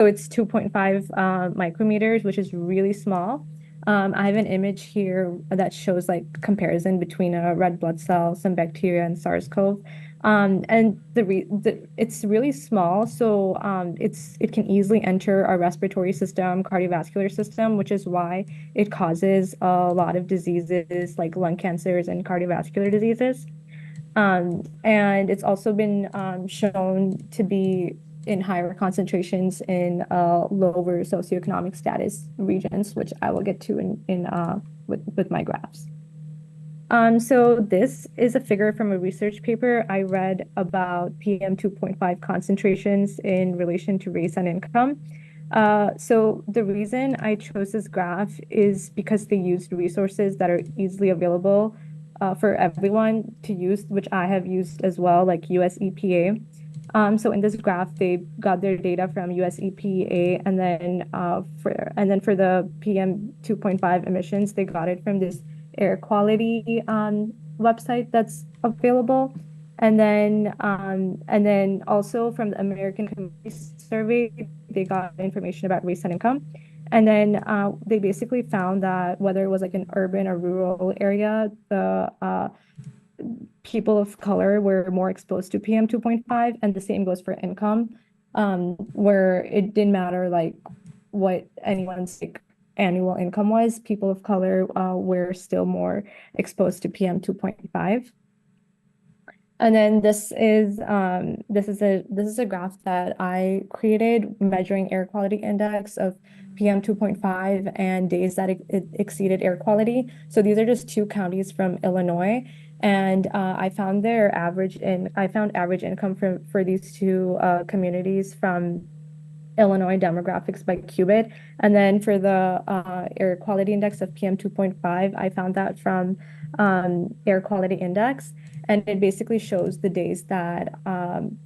So it's 2.5 micrometers, which is really small. I have an image here that shows like comparison between a red blood cell, some bacteria, and SARS-CoV. And it's really small, so it can easily enter our respiratory system, cardiovascular system, which is why it causes a lot of diseases like lung cancers and cardiovascular diseases. And it's also been shown to be in higher concentrations in lower socioeconomic status regions, which I will get to with my graphs. So this is a figure from a research paper I read about PM 2.5 concentrations in relation to race and income. So the reason I chose this graph is because they used resources that are easily available for everyone to use, which I have used as well, like US EPA. So in this graph, they got their data from US EPA, and then for the PM 2.5 emissions, they got it from this air quality website that's available. And then also from the American Community Survey, they got information about race and income. And then they basically found that whether it was like an urban or rural area, the people of color were more exposed to PM 2.5, and the same goes for income, where it didn't matter like what anyone's like annual income was, people of color were still more exposed to PM 2.5. And then this is a graph that I created measuring air quality index of PM 2.5 and days that it exceeded air quality. So these are just two counties from Illinois. And I found average income for these two communities from Illinois demographics by Qubit. And then for the air quality index of PM 2.5, I found that from air quality index. And it basically shows the days that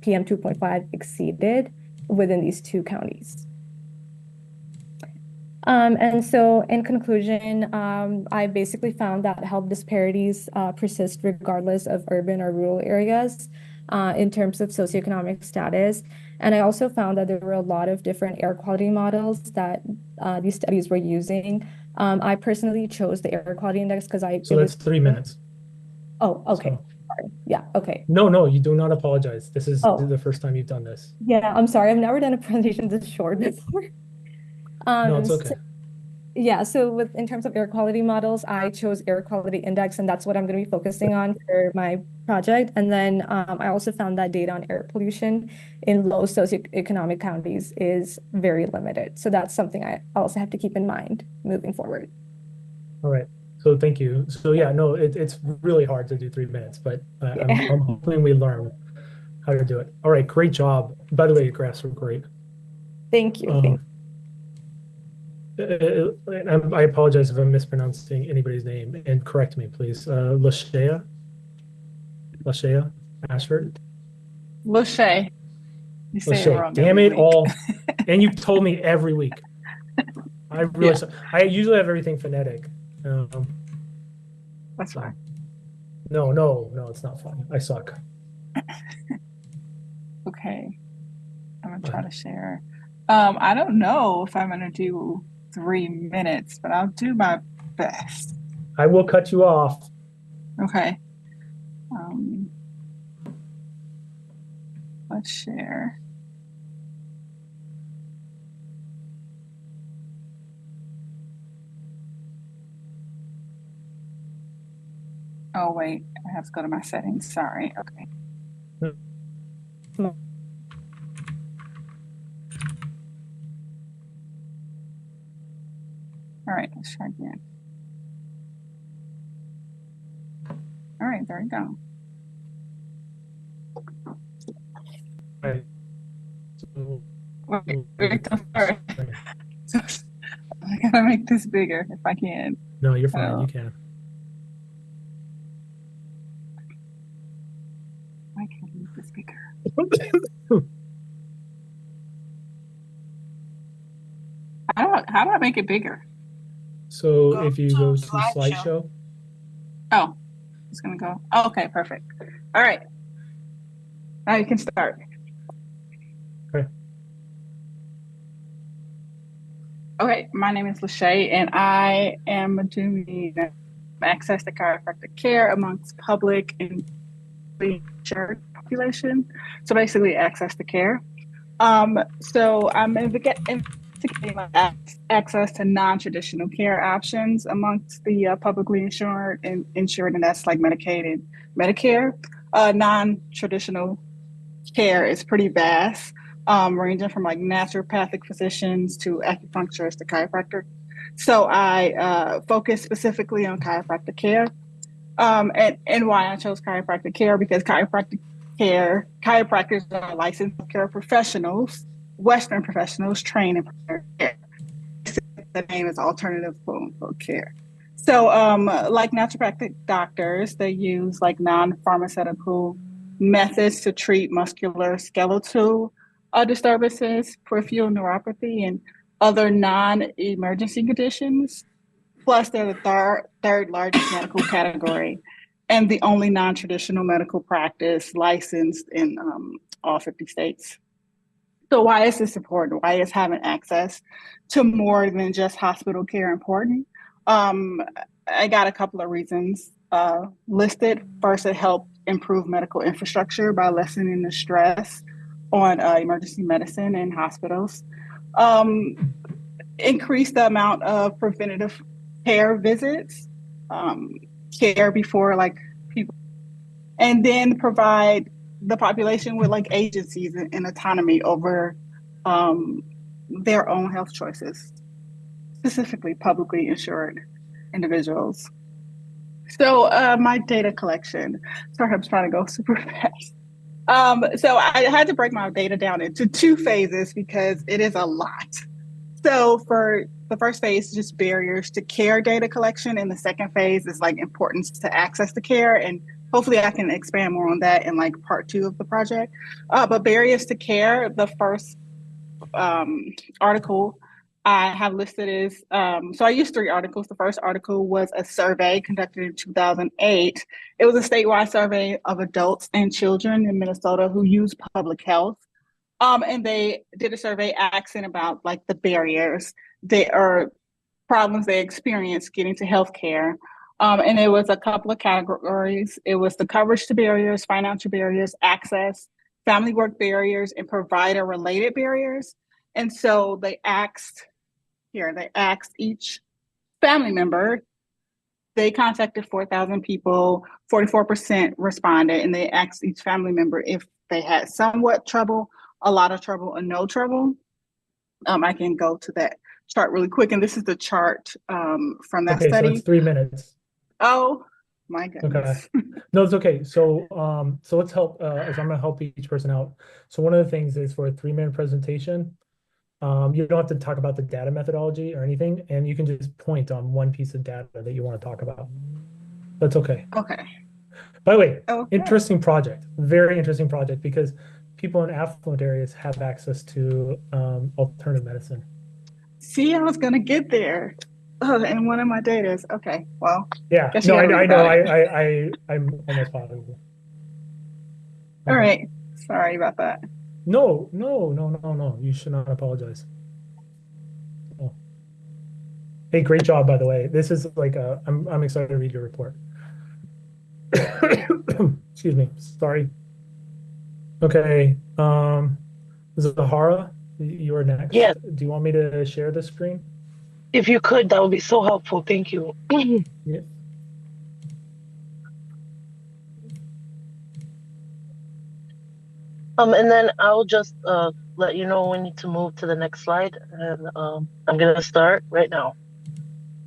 PM 2.5 exceeded within these two counties. And so in conclusion, I basically found that health disparities persist regardless of urban or rural areas in terms of socioeconomic status. And I also found that there were a lot of different air quality models that these studies were using. I personally chose the air quality index because So that's 3 minutes. Oh, okay. So Sorry. Yeah, okay. no, no, you do not apologize. This is Oh, the first time you've done this. yeah, I'm sorry. I've never done a presentation this short before. No, Um, it's okay. so Yeah, so in terms of air quality models, I chose air quality index, and that's what I'm going to be focusing on for my project. And then I also found that data on air pollution in low socioeconomic counties is very limited. So that's something I also have to keep in mind moving forward. All right. So thank you. So yeah, no, it's really hard to do 3 minutes, but Yeah. I'm hoping we learn how to do it. All right, great job. By the way, your graphs were great. Thank you. Um, I apologize if I'm mispronouncing anybody's name, and correct me, please. Lashea Ashford, Lachey. You say it Lachey. wrong Damn every it week. all! And you've told me every week. I really, Yeah, I usually have everything phonetic. that's So fine. no, no, no, it's not fun. I suck. Okay, I'm gonna Go try ahead. to share. I don't know if I'm gonna do 3 minutes, but I'll do my best. I will cut you off. Okay. Um, let's share. Oh wait, I have to go to my settings. Sorry. Okay. All right, let's try again. All right, there we go. Right. So, Wait, sorry. So, I gotta make this bigger if I can. no, you're fine. Oh, You can. I can make this bigger. How do I make it bigger? So Go if you to go to slideshow. slideshow, Oh, it's gonna go. Oh, okay, perfect. All right, now you can start. okay. Okay, my name is Lachey, and I am doing access to chiropractic care amongst public and insured population. So basically, access to care. So I'm investigating access to non-traditional care options amongst the publicly insured, and that's like Medicaid and Medicare. Non-traditional care is pretty vast, ranging from like naturopathic physicians to acupuncturists to chiropractor. So I focus specifically on chiropractic care. And why I chose chiropractic care because chiropractors are licensed care professionals, Western professionals trained in care. The name is alternative quote unquote care. So, like naturopathic doctors, they use like non-pharmaceutical methods to treat muscular skeletal disturbances, peripheral neuropathy, and other non-emergency conditions. Plus, they're the third largest medical category and the only non-traditional medical practice licensed in all 50 states. So why is this important? Why is having access to more than just hospital care important? Um, I got a couple of reasons listed. First, it helped improve medical infrastructure by lessening the stress on emergency medicine and hospitals. Um, Increase the amount of preventative care visits, um, care before like people, and then provide the population with like agencies and autonomy over um, their own health choices, specifically publicly insured individuals. So my data collection. Sorry, I'm trying to go super fast. So I had to break my data down into two phases because it is a lot. So for the first phase, just barriers to care data collection, and the second phase is like importance to access to care. And hopefully, I can expand more on that in like part two of the project. But barriers to care, the first article I have listed is so I used three articles. The first article was a survey conducted in 2008. It was a statewide survey of adults and children in Minnesota who use public health. And they did a survey asking about like the barriers they are problems they experience getting to healthcare. And it was a couple of categories. It was the coverage to barriers, financial barriers, access, family work barriers, and provider related barriers. And so they asked each family member, they contacted 4,000 people, 44% responded, and they asked each family member if they had somewhat trouble, a lot of trouble, or no trouble. I can go to that chart really quick, and this is the chart from that Okay, so it's study. 3 minutes. Oh my Okay. goodness. No, it's okay. So let's help as I'm gonna help each person out. So one of the things is for a 3 minute presentation, you don't have to talk about the data methodology or anything, and you can just point on one piece of data that you want to talk about. That's okay. Okay. By the way, Okay. interesting project, very interesting project because people in affluent areas have access to alternative medicine. See, I was gonna get there. Oh, and one of my data is okay. Well, Yeah, guess you no, gotta read I know, about it. I'm almost positive. All Okay. right. Sorry about that. No, no, no, no, no. You should not apologize. Oh. Hey, great job, by the way. This is like I'm excited to read your report. Excuse me. Sorry. Okay. Zahara, you are next. Yes, Do you want me to share the screen? if you could, that would be so helpful. Thank you. Yeah. And then I'll just let you know when we need to move to the next slide, and I'm gonna start right now.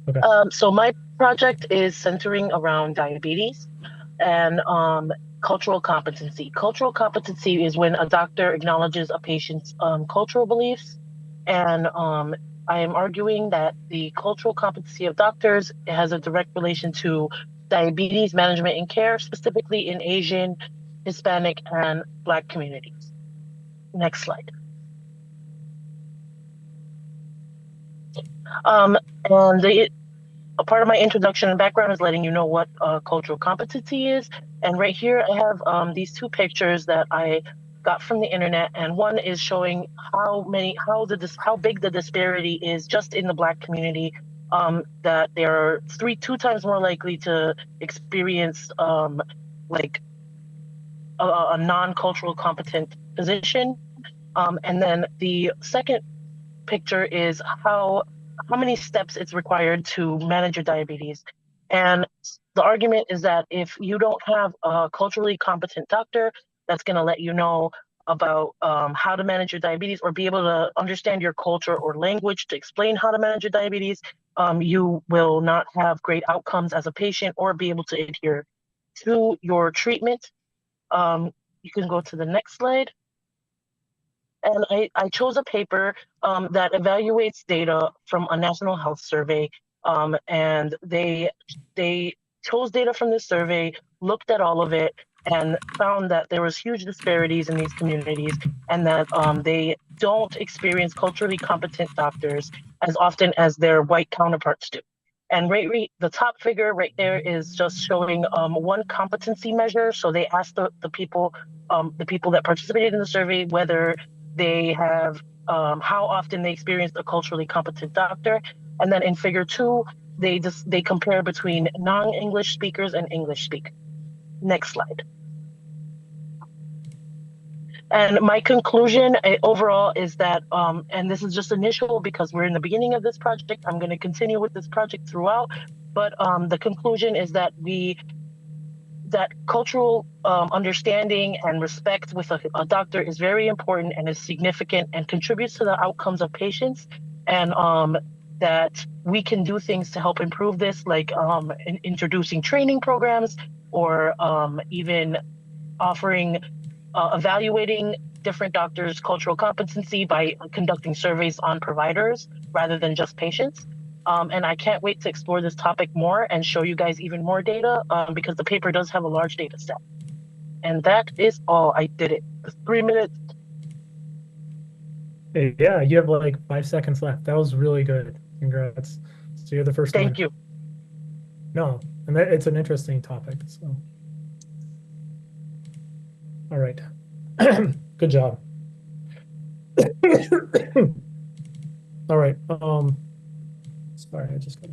Okay. So my project is centering around diabetes and cultural competency. Cultural competency is when a doctor acknowledges a patient's cultural beliefs, and I am arguing that the cultural competency of doctors has a direct relation to diabetes management and care, specifically in Asian, Hispanic, and Black communities. Next slide. And a part of my introduction and background is letting you know what cultural competency is. And right here, I have these two pictures that I got from the internet, and one is showing how big the disparity is just in the Black community. That they are 2 times more likely to experience like a non-cultural competent physician. And then the second picture is how many steps it's required to manage your diabetes. And the argument is that if you don't have a culturally competent doctor that's going to let you know about how to manage your diabetes, or be able to understand your culture or language to explain how to manage your diabetes, you will not have great outcomes as a patient or be able to adhere to your treatment. You can go to the next slide. And I chose a paper that evaluates data from a national health survey. And they chose data from this survey, looked at all of it, and found that there was huge disparities in these communities, and that they don't experience culturally competent doctors as often as their white counterparts do. And the top figure right there is just showing one competency measure. So they asked the people that participated in the survey whether they have how often they experienced a culturally competent doctor. And then in figure 2, they compare between non-English speakers and English speakers. Next slide. And my conclusion overall is that, and this is just initial because we're in the beginning of this project, I'm going to continue with this project throughout, but the conclusion is that that cultural understanding and respect with a doctor is very important and is significant and contributes to the outcomes of patients, and that we can do things to help improve this, like introducing training programs, or even offering evaluating different doctors' cultural competency by conducting surveys on providers rather than just patients. And I can't wait to explore this topic more and show you guys even more data, because the paper does have a large data set. And that is all. I did it. 3 minutes. Hey, yeah, you have like 5 seconds left. That was really good. Congrats. So you're the first one. Thank you. No, and it's an interesting topic. So, all right. Good job. All right. Sorry, I just got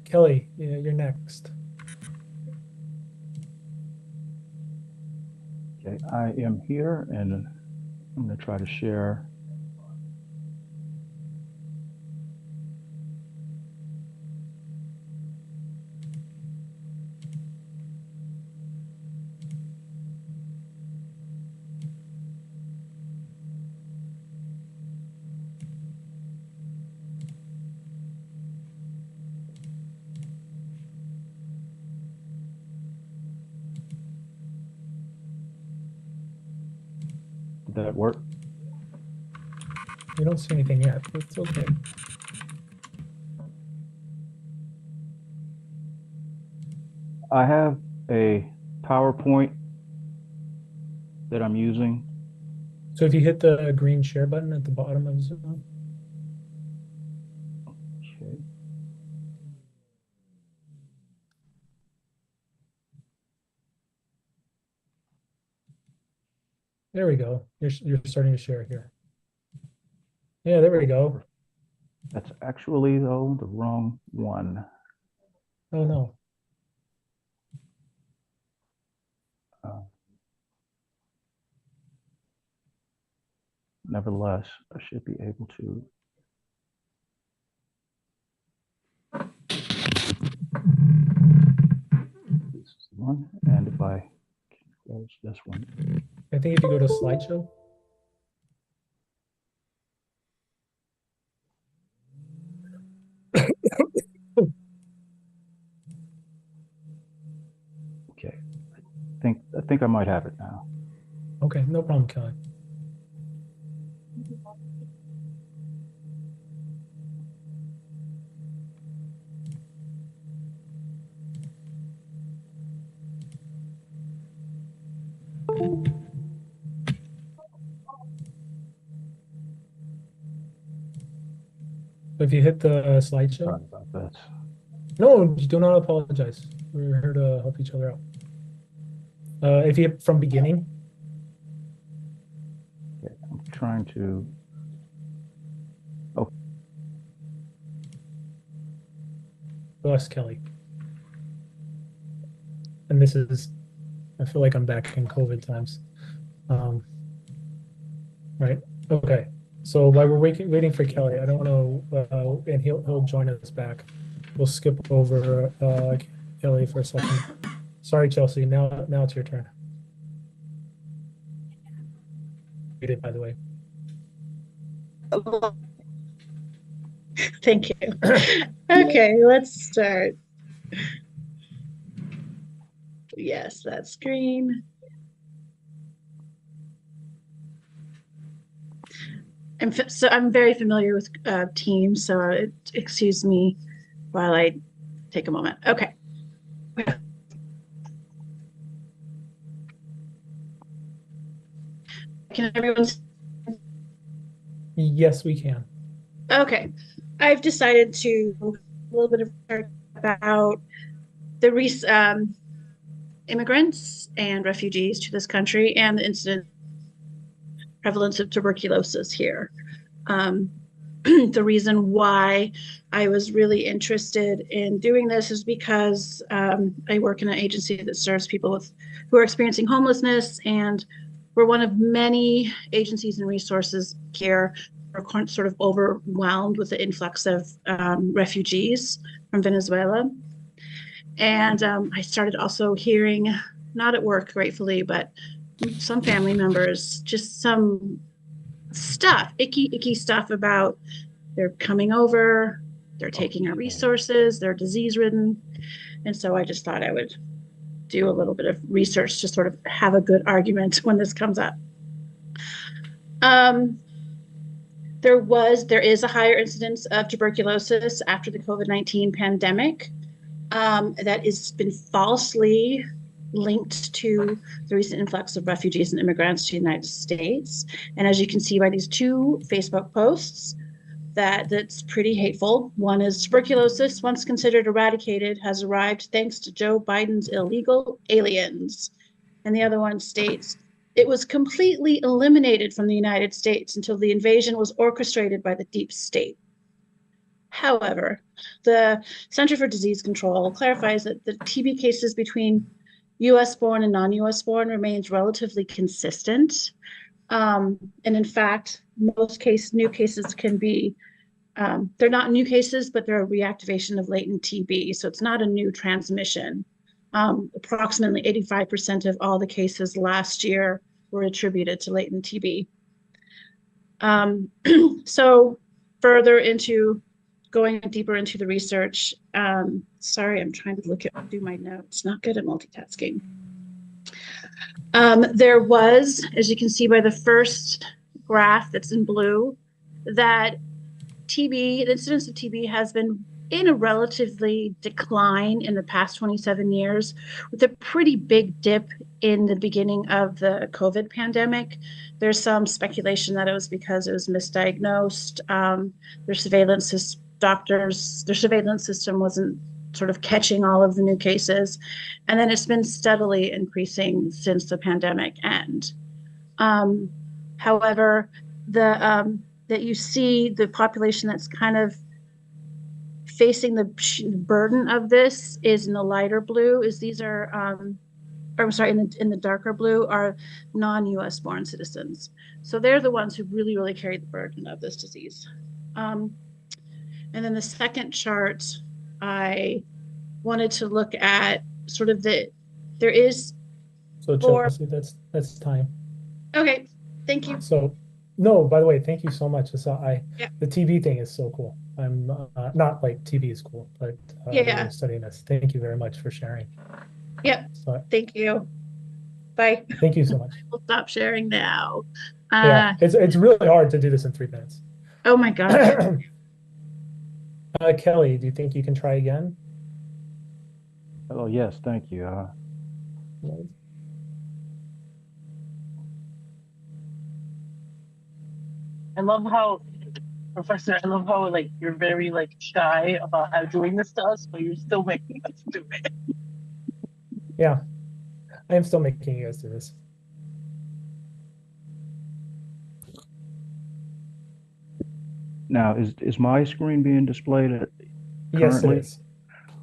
Kelly, yeah, you're next. Okay, I am here, and I'm going to try to share. Did that work? We don't see anything yet, but it's okay. I have a PowerPoint that I'm using. So if you hit the green share button at the bottom of Zoom. Okay. There we go. You're starting to share here. Yeah, there we go. That's actually, though, the wrong one. Oh no. Nevertheless, I should be able to. This is the one, and if I close this one. I think if you go to slideshow. Okay, I think I might have it now. Okay, no problem, Kelly. If you hit the slideshow. Sorry about this. No, you do not apologize. We're here to help each other out. If you from beginning, Okay, I'm trying to. ask Kelly. And this is, I feel like I'm back in COVID times. Right. Okay. So while we're waiting for Kelly, I don't know, and he'll join us back. We'll skip over Kelly for a second. Sorry, Chelsea. Now it's your turn. Muted, by the way. Thank you. Okay, let's start. Yes, that's green. So I'm very familiar with Teams, so excuse me while I take a moment. Okay. Can everyone? Yes, we can. Okay. I've decided to do a little bit of research about the immigrants and refugees to this country and the incident prevalence of tuberculosis here. The reason why I was really interested in doing this is because I work in an agency that serves people who are experiencing homelessness, and we're one of many agencies and resources here who are sort of overwhelmed with the influx of refugees from Venezuela. And I started also hearing, not at work, gratefully, but some family members, just some stuff, icky stuff about they're coming over, they're taking our resources, they're disease ridden. And so I just thought I would do a little bit of research to sort of have a good argument when this comes up. There is a higher incidence of tuberculosis after the COVID-19 pandemic that has been falsely linked to the recent influx of refugees and immigrants to the United States. And as you can see by these two Facebook posts, that's pretty hateful. One is tuberculosis, once considered eradicated, has arrived thanks to Joe Biden's illegal aliens. And the other one states, it was completely eliminated from the United States until the invasion was orchestrated by the deep state. However, the Center for Disease Control clarifies that the TB cases between US born and non-US born remains relatively consistent. And in fact, most new cases can be, they're not new cases, but they're a reactivation of latent TB. So it's not a new transmission. Approximately 85% of all the cases last year were attributed to latent TB. So going deeper into the research, sorry, I'm trying to do my notes, not good at multitasking. There was, as you can see by the first graph that's in blue, that the incidence of TB has been in a relatively decline in the past 27 years, with a pretty big dip in the beginning of the COVID pandemic. There's some speculation that it was because it was misdiagnosed. Their surveillance system wasn't sort of catching all of the new cases. And then it's been steadily increasing since the pandemic end. However, that you see the population that's kind of facing the burden of this is in the lighter blue, in the darker blue are non-US born citizens. So they're the ones who really, really carry the burden of this disease. And then the second chart, I wanted to look at sort of there is. So Chelsea, that's time. Okay, thank you. So, no, by the way, thank you so much. Yeah. The TB thing is so cool. I'm not like TB is cool, but yeah, studying this. Thank you very much for sharing. Yep. So, thank you. Bye. Thank you so much. We'll stop sharing now. Yeah, it's really hard to do this in 3 minutes. Oh my gosh. Kelly, do you think you can try again? Oh, yes, thank you. I love how, Professor, like you're very like shy about how doing this to us, but you're still making us do it. Yeah, I am still making you guys do this. Now, is my screen being displayed Yes, it currently? is.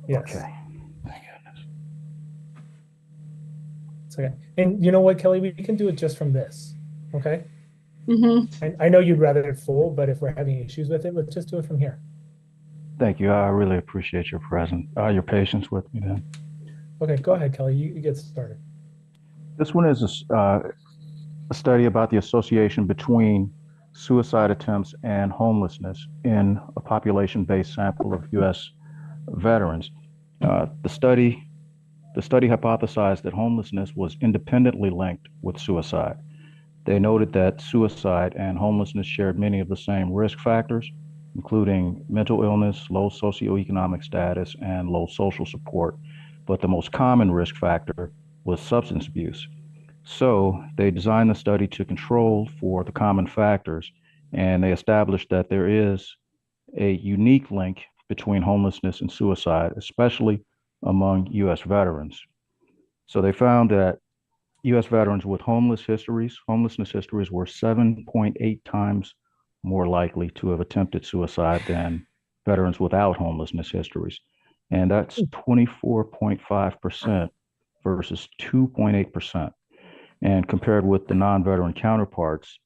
Yes. Okay. Thank goodness. It's okay. And you know what, Kelly? We can do it just from this. Okay. Mm-hmm. I know you'd rather it full, but if we're having issues with it, let's just do it from here. Thank you. I really appreciate your patience with me then. Okay, go ahead, Kelly. You get started. This one is a study about the association between suicide attempts and homelessness in a population-based sample of U.S. veterans. The study hypothesized that homelessness was independently linked with suicide. They noted that suicide and homelessness shared many of the same risk factors, including mental illness, low socioeconomic status, and low social support. But the most common risk factor was substance abuse. So they designed the study to control for the common factors, and they established that there is a unique link between homelessness and suicide, especially among U.S. veterans. So they found that U.S. veterans with homelessness histories were 7.8 times more likely to have attempted suicide than veterans without homelessness histories. And that's 24.5% versus 2.8%. And compared with the non-veteran counterparts,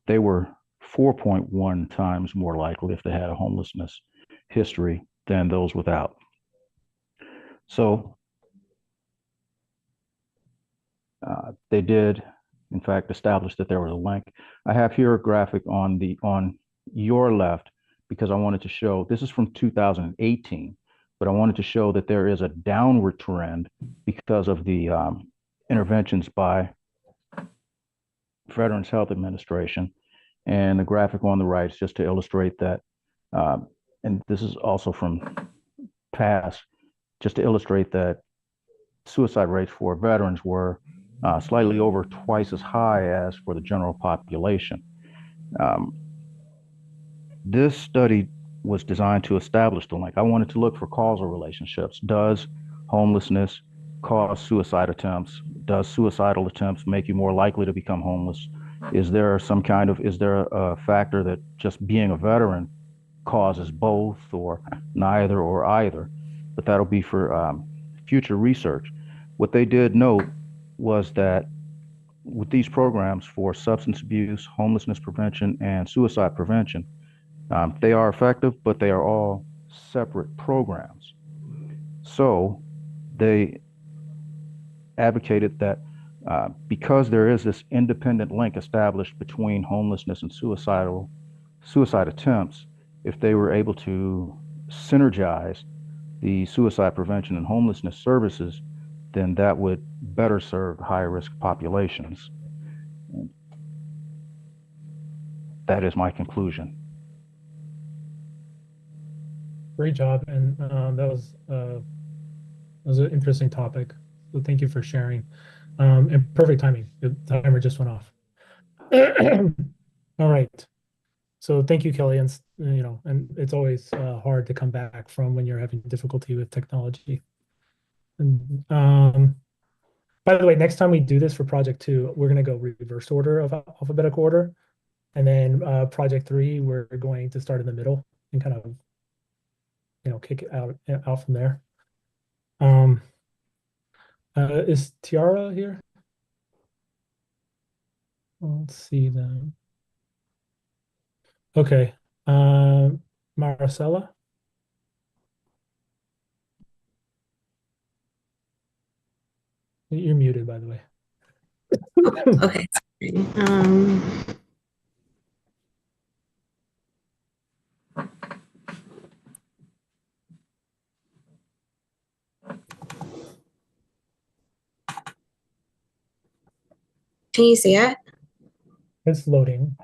they were 4.1 times more likely if they had a homelessness history than those without. So they did, in fact, establish that there was a link. I have here a graphic on your left because I wanted to show, this is from 2018, but I wanted to show that there is a downward trend because of the interventions by Veterans Health Administration. And the graphic on the right is just to illustrate that, and this is also from past, just to illustrate that suicide rates for veterans were slightly over twice as high as for the general population. Um, this study was designed to establish the link. I wanted to look for causal relationships. Does homelessness cause suicide attempts? Does suicidal attempts make you more likely to become homeless? Is there a factor that just being a veteran causes both or neither or either? But that'll be for future research. What they did note was that with these programs for substance abuse, homelessness prevention, and suicide prevention, they are effective, but they are all separate programs. So they advocated that because there is this independent link established between homelessness and suicide attempts, if they were able to synergize the suicide prevention and homelessness services, then that would better serve high risk populations. That is my conclusion. Great job, and that was an interesting topic. So thank you for sharing. And perfect timing. The timer just went off. All right. So thank you, Kelly. And and it's always hard to come back from when you're having difficulty with technology. And by the way, next time we do this for project 2, we're going to go reverse order of alphabetical order. And then project 3, we're going to start in the middle and kind of, kick it out from there. Is Tiara here? Let's see then. Okay. Maricela? You're muted, by the way. Okay. Can you see it? It's loading.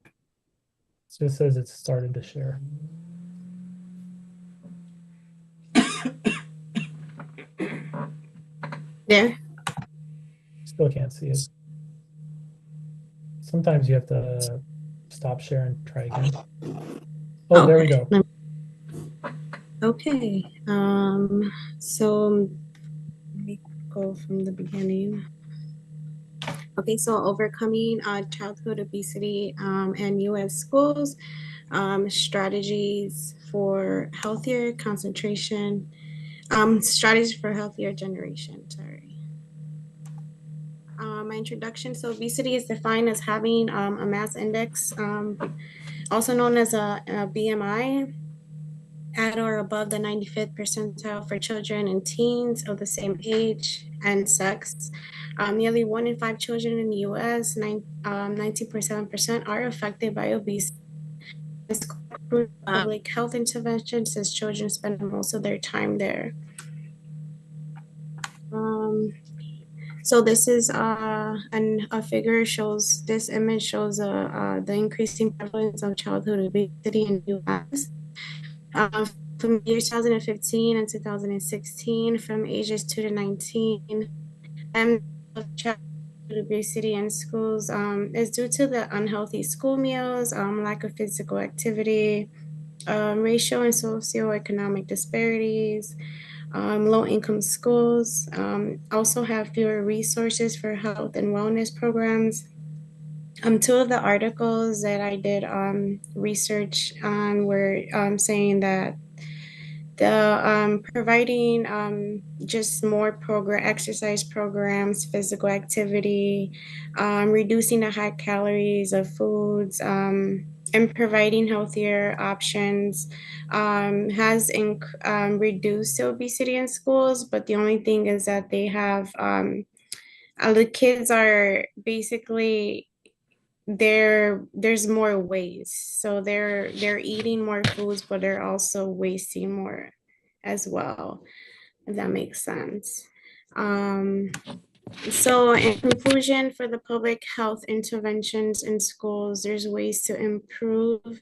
It just says it's started to share. There. Still can't see it. Sometimes you have to stop share and try again. Oh, there we go. Okay. So let me go from the beginning. Okay, so overcoming childhood obesity and U.S. schools, strategies for healthier concentration, strategies for healthier generation. Sorry. My introduction. So obesity is defined as having a mass index, also known as a BMI, at or above the 95th percentile for children and teens of the same age and sex. Nearly 1 in 5 children in the US, 19.7%, are affected by obesity. Public health interventions as children spend most of their time there. So this is a figure shows, this image shows the increasing prevalence of childhood obesity in the US. From years 2015 and 2016, from ages 2 to 19, and childhood obesity in schools is due to the unhealthy school meals, lack of physical activity, racial and socioeconomic disparities, low-income schools also have fewer resources for health and wellness programs. Two of the articles that I did research on were saying that the providing just more exercise programs, physical activity, reducing the high calories of foods, and providing healthier options has reduced obesity in schools. But the only thing is that they have the kids are basically there's more waste, so they're eating more foods, but they're also wasting more as well, if that makes sense. So in conclusion, for the public health interventions in schools, there's ways to improve.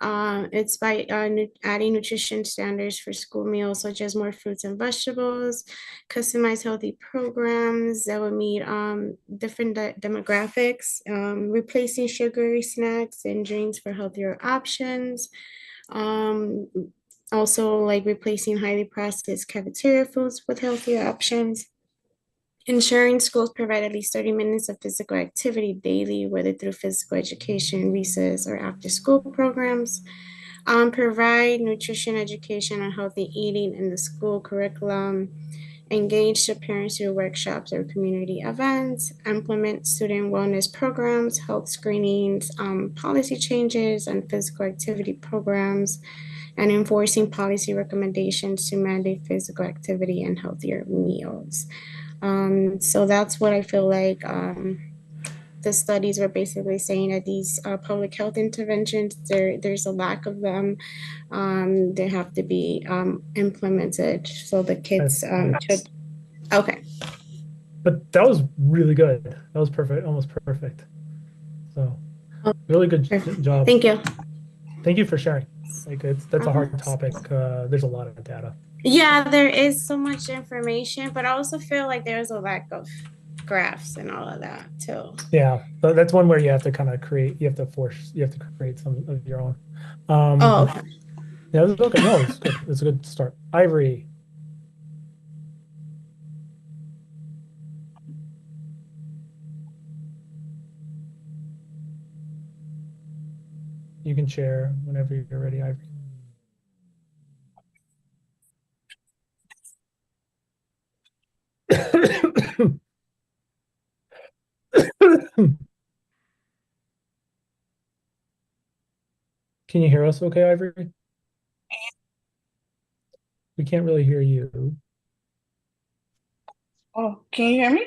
It's by adding nutrition standards for school meals, such as more fruits and vegetables, customized healthy programs that would meet different demographics, replacing sugary snacks and drinks for healthier options. Also, like replacing highly processed cafeteria foods with healthier options. Ensuring schools provide at least 30 minutes of physical activity daily, whether through physical education, recess, or after school programs. Provide nutrition education on healthy eating in the school curriculum. Engage the parents through workshops or community events. Implement student wellness programs, health screenings, policy changes, and physical activity programs. And enforcing policy recommendations to mandate physical activity and healthier meals. So that's what I feel like the studies were basically saying, that these public health interventions, there's a lack of them. They have to be implemented so the kids should. Okay. But that was really good. That was perfect, almost perfect. So really good job. Thank you. Thank you for sharing. Like that's a hard topic. There's a lot of data. Yeah, there is so much information, but I also feel like there's a lack of graphs and all of that too. Yeah, so that's one where you have to kind of create. You have to create some of your own. Okay. Yeah, it's okay. No, it's good. It's a good start. Ivory. You can share whenever you're ready, Ivory. Can you hear us okay, Ivory? We can't really hear you. Oh, can you hear me?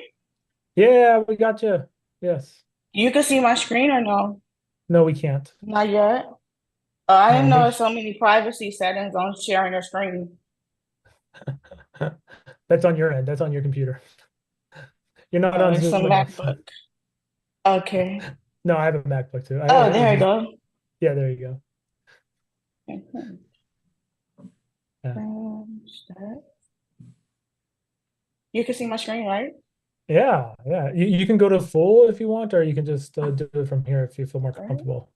Yeah, we got you. Yes. You can see my screen or no? No, we can't. Not yet. I didn't know No, there's so many privacy settings on sharing your screen. that's on your end. That's on your computer. You're not on It's a Zoom enough. MacBook. Okay. No, I have a MacBook too. Oh, there you go. Yeah, there you go. Yeah. You can see my screen, right? Yeah. You can go to full if you want, or you can just do it from here if you feel more comfortable.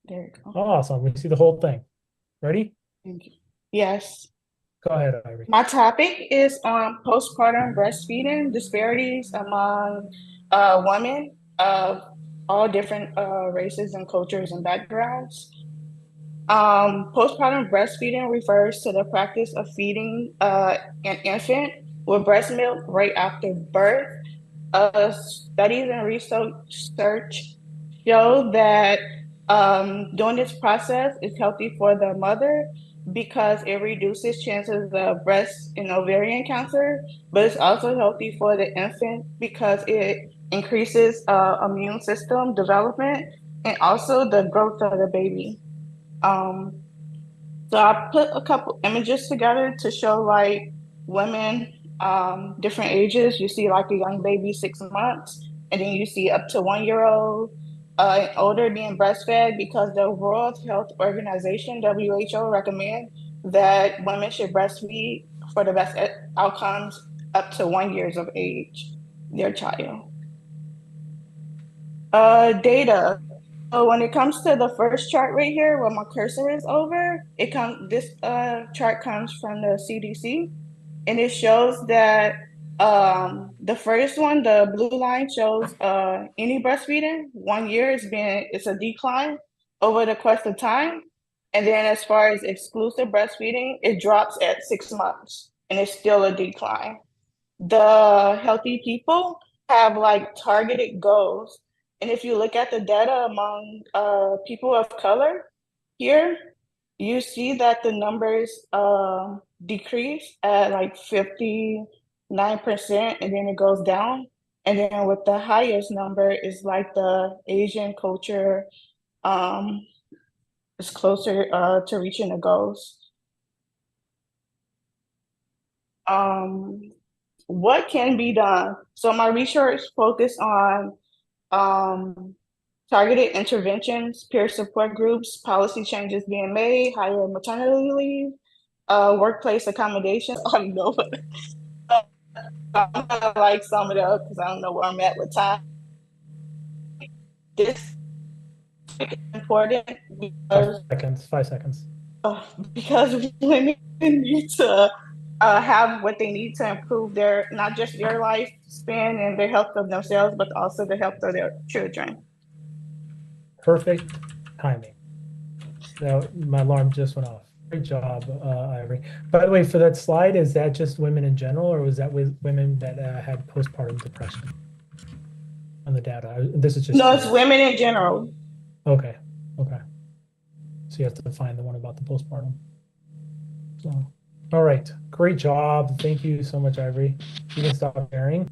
There you go. Awesome. We see the whole thing. Ready? Thank you. Yes. Go ahead, Ivory. My topic is on postpartum breastfeeding disparities among women of all different races and cultures and backgrounds. Postpartum breastfeeding refers to the practice of feeding an infant with breast milk right after birth. Studies and research show that doing this process is healthy for the mother because it reduces chances of breast and ovarian cancer, but it's also healthy for the infant because it increases immune system development and also the growth of the baby. Um, so I put a couple images together to show like women, different ages. You see like a young baby, 6 months, and then you see up to 1 year old and older being breastfed because the World Health Organization, WHO, recommend that women should breastfeed for the best outcomes up to 1 years of age, their child. Data. So when it comes to the first chart right here, where my cursor is over, this chart comes from the CDC, and it shows that the first one, the blue line shows any breastfeeding, 1 year it's a decline over the course of time. And then as far as exclusive breastfeeding, it drops at 6 months and it's still a decline. The healthy people have like targeted goals. And if you look at the data among people of color here, you see that the numbers decrease at like 59%, and then it goes down. And then with the highest number is like the Asian culture is closer to reaching the goals. What can be done? So my research focused on targeted interventions, peer support groups, policy changes being made, higher maternity leave, workplace accommodations. I don't know. I'm gonna like sum it up because I don't know where I'm at with time. This is important because 5 seconds. Because women need to have what they need to improve their not just their lifespan and the health of themselves, but also the health of their children. Perfect timing. Now, my alarm just went off. Great job, Ivory. By the way, for that slide, is that just women in general, or was that with women that had postpartum depression on the data? This is just No, it's women in general. Okay. Okay. So you have to find the one about the postpartum. So, all right. Great job. Thank you so much, Ivory. You can stop sharing.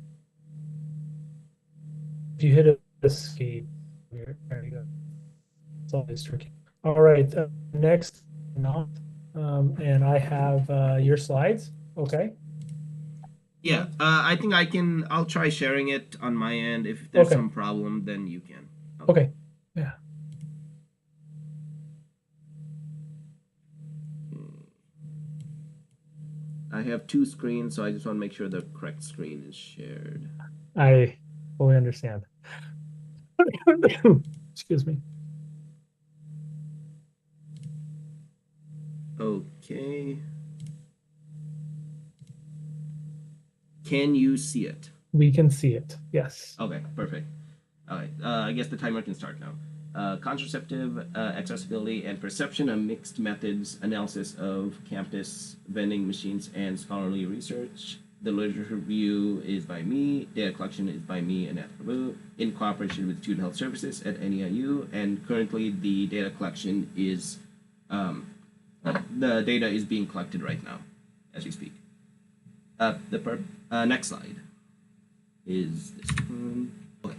If you hit escape, there you go. It's always tricky. All right. Next, and I have your slides. Okay. Yeah, I think I'll try sharing it on my end. If there's some problem, then you can. Okay. Yeah. I have two screens, so I just want to make sure the correct screen is shared. I fully understand. Excuse me. Okay. Can you see it? We can see it. Yes. Okay, perfect. All right. I guess the timer can start now. Contraceptive accessibility and perception of mixed methods analysis of campus vending machines and scholarly research. The literature review is by me. Data collection is by me and Prabhu in cooperation with Student Health Services at NEIU. And currently, the data collection is the data is being collected right now as we speak. Next slide is this one. Okay.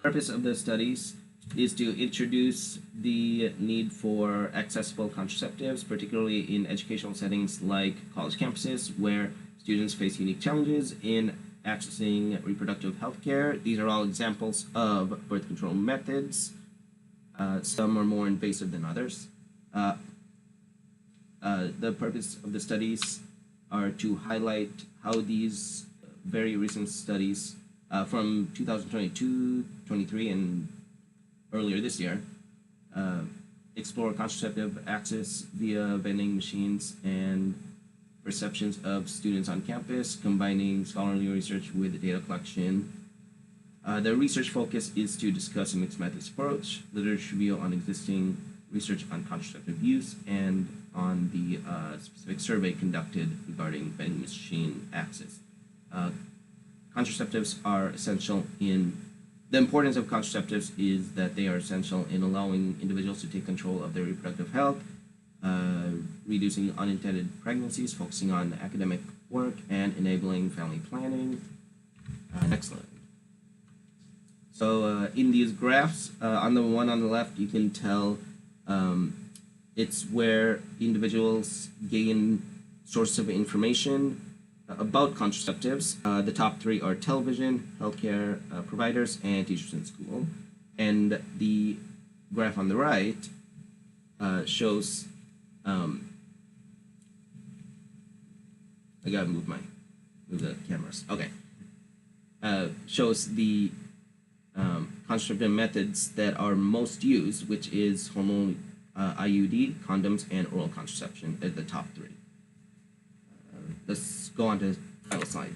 Purpose of the studies is to introduce the need for accessible contraceptives, particularly in educational settings like college campuses, where students face unique challenges in accessing reproductive health care. These are all examples of birth control methods. Some are more invasive than others. The purpose of the studies are to highlight how these very recent studies from 2022, 23, and earlier this year explore contraceptive access via vending machines and perceptions of students on campus, combining scholarly research with data collection. The research focus is to discuss a mixed methods approach, literature review on existing research on contraceptive use, and on the specific survey conducted regarding vending machine access. Contraceptives are essential in the importance of contraceptives is that they are essential in allowing individuals to take control of their reproductive health, reducing unintended pregnancies, focusing on academic work, and enabling family planning. Excellent. So in these graphs, on the one on the left, you can tell it's where individuals gain sources of information about contraceptives. The top three are television, healthcare providers, and teachers in school. And the graph on the right shows, I gotta move the cameras. Okay. Shows the contraceptive methods that are most used, which is hormonal IUD, condoms, and oral contraception as the top three. Let's go on to the final slide.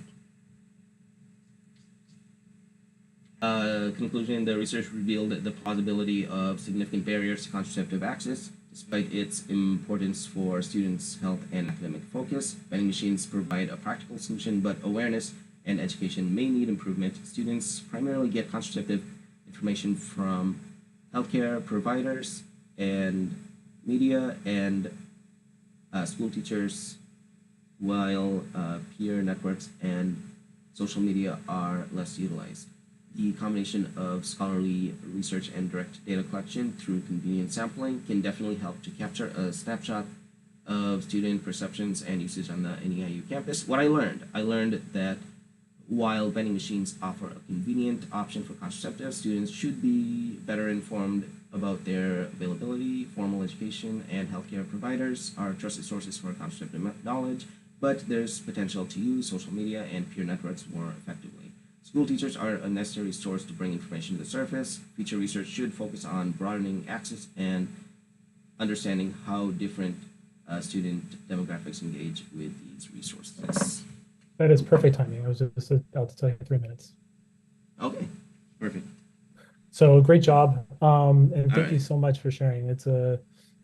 Conclusion, the research revealed the plausibility of significant barriers to contraceptive access. Despite its importance for students' health and academic focus, vending machines provide a practical solution, but awareness and education may need improvement. Students primarily get contraceptive information from healthcare providers and media and school teachers, while peer networks and social media are less utilized. The combination of scholarly research and direct data collection through convenient sampling can definitely help to capture a snapshot of student perceptions and usage on the NEIU campus. What I learned that while vending machines offer a convenient option for contraceptives, students should be better informed about their availability. Formal education and healthcare providers are trusted sources for contraceptive knowledge, but there's potential to use social media and peer networks more effectively. School teachers are a necessary source to bring information to the surface. Future research should focus on broadening access and understanding how different student demographics engage with these resources. That is perfect timing. I was just about to tell you 3 minutes. Okay, perfect. So great job, and thank right. you so much for sharing. It's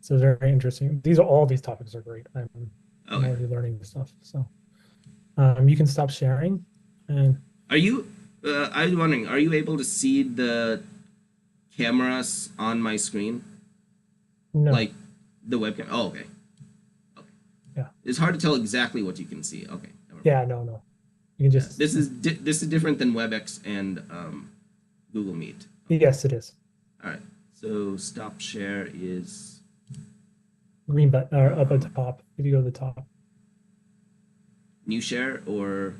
very interesting. All these topics are great. I'm already learning this stuff. So you can stop sharing. And are you? I was wondering, are you able to see the cameras on my screen? No. Like the webcam? Oh, okay. Okay. Yeah. It's hard to tell exactly what you can see. Okay. Yeah. No. You can just. This is different than WebEx and Google Meet. Okay. Yes, it is. All right. So stop share is green button or up at the top. If you go to the top. New share or.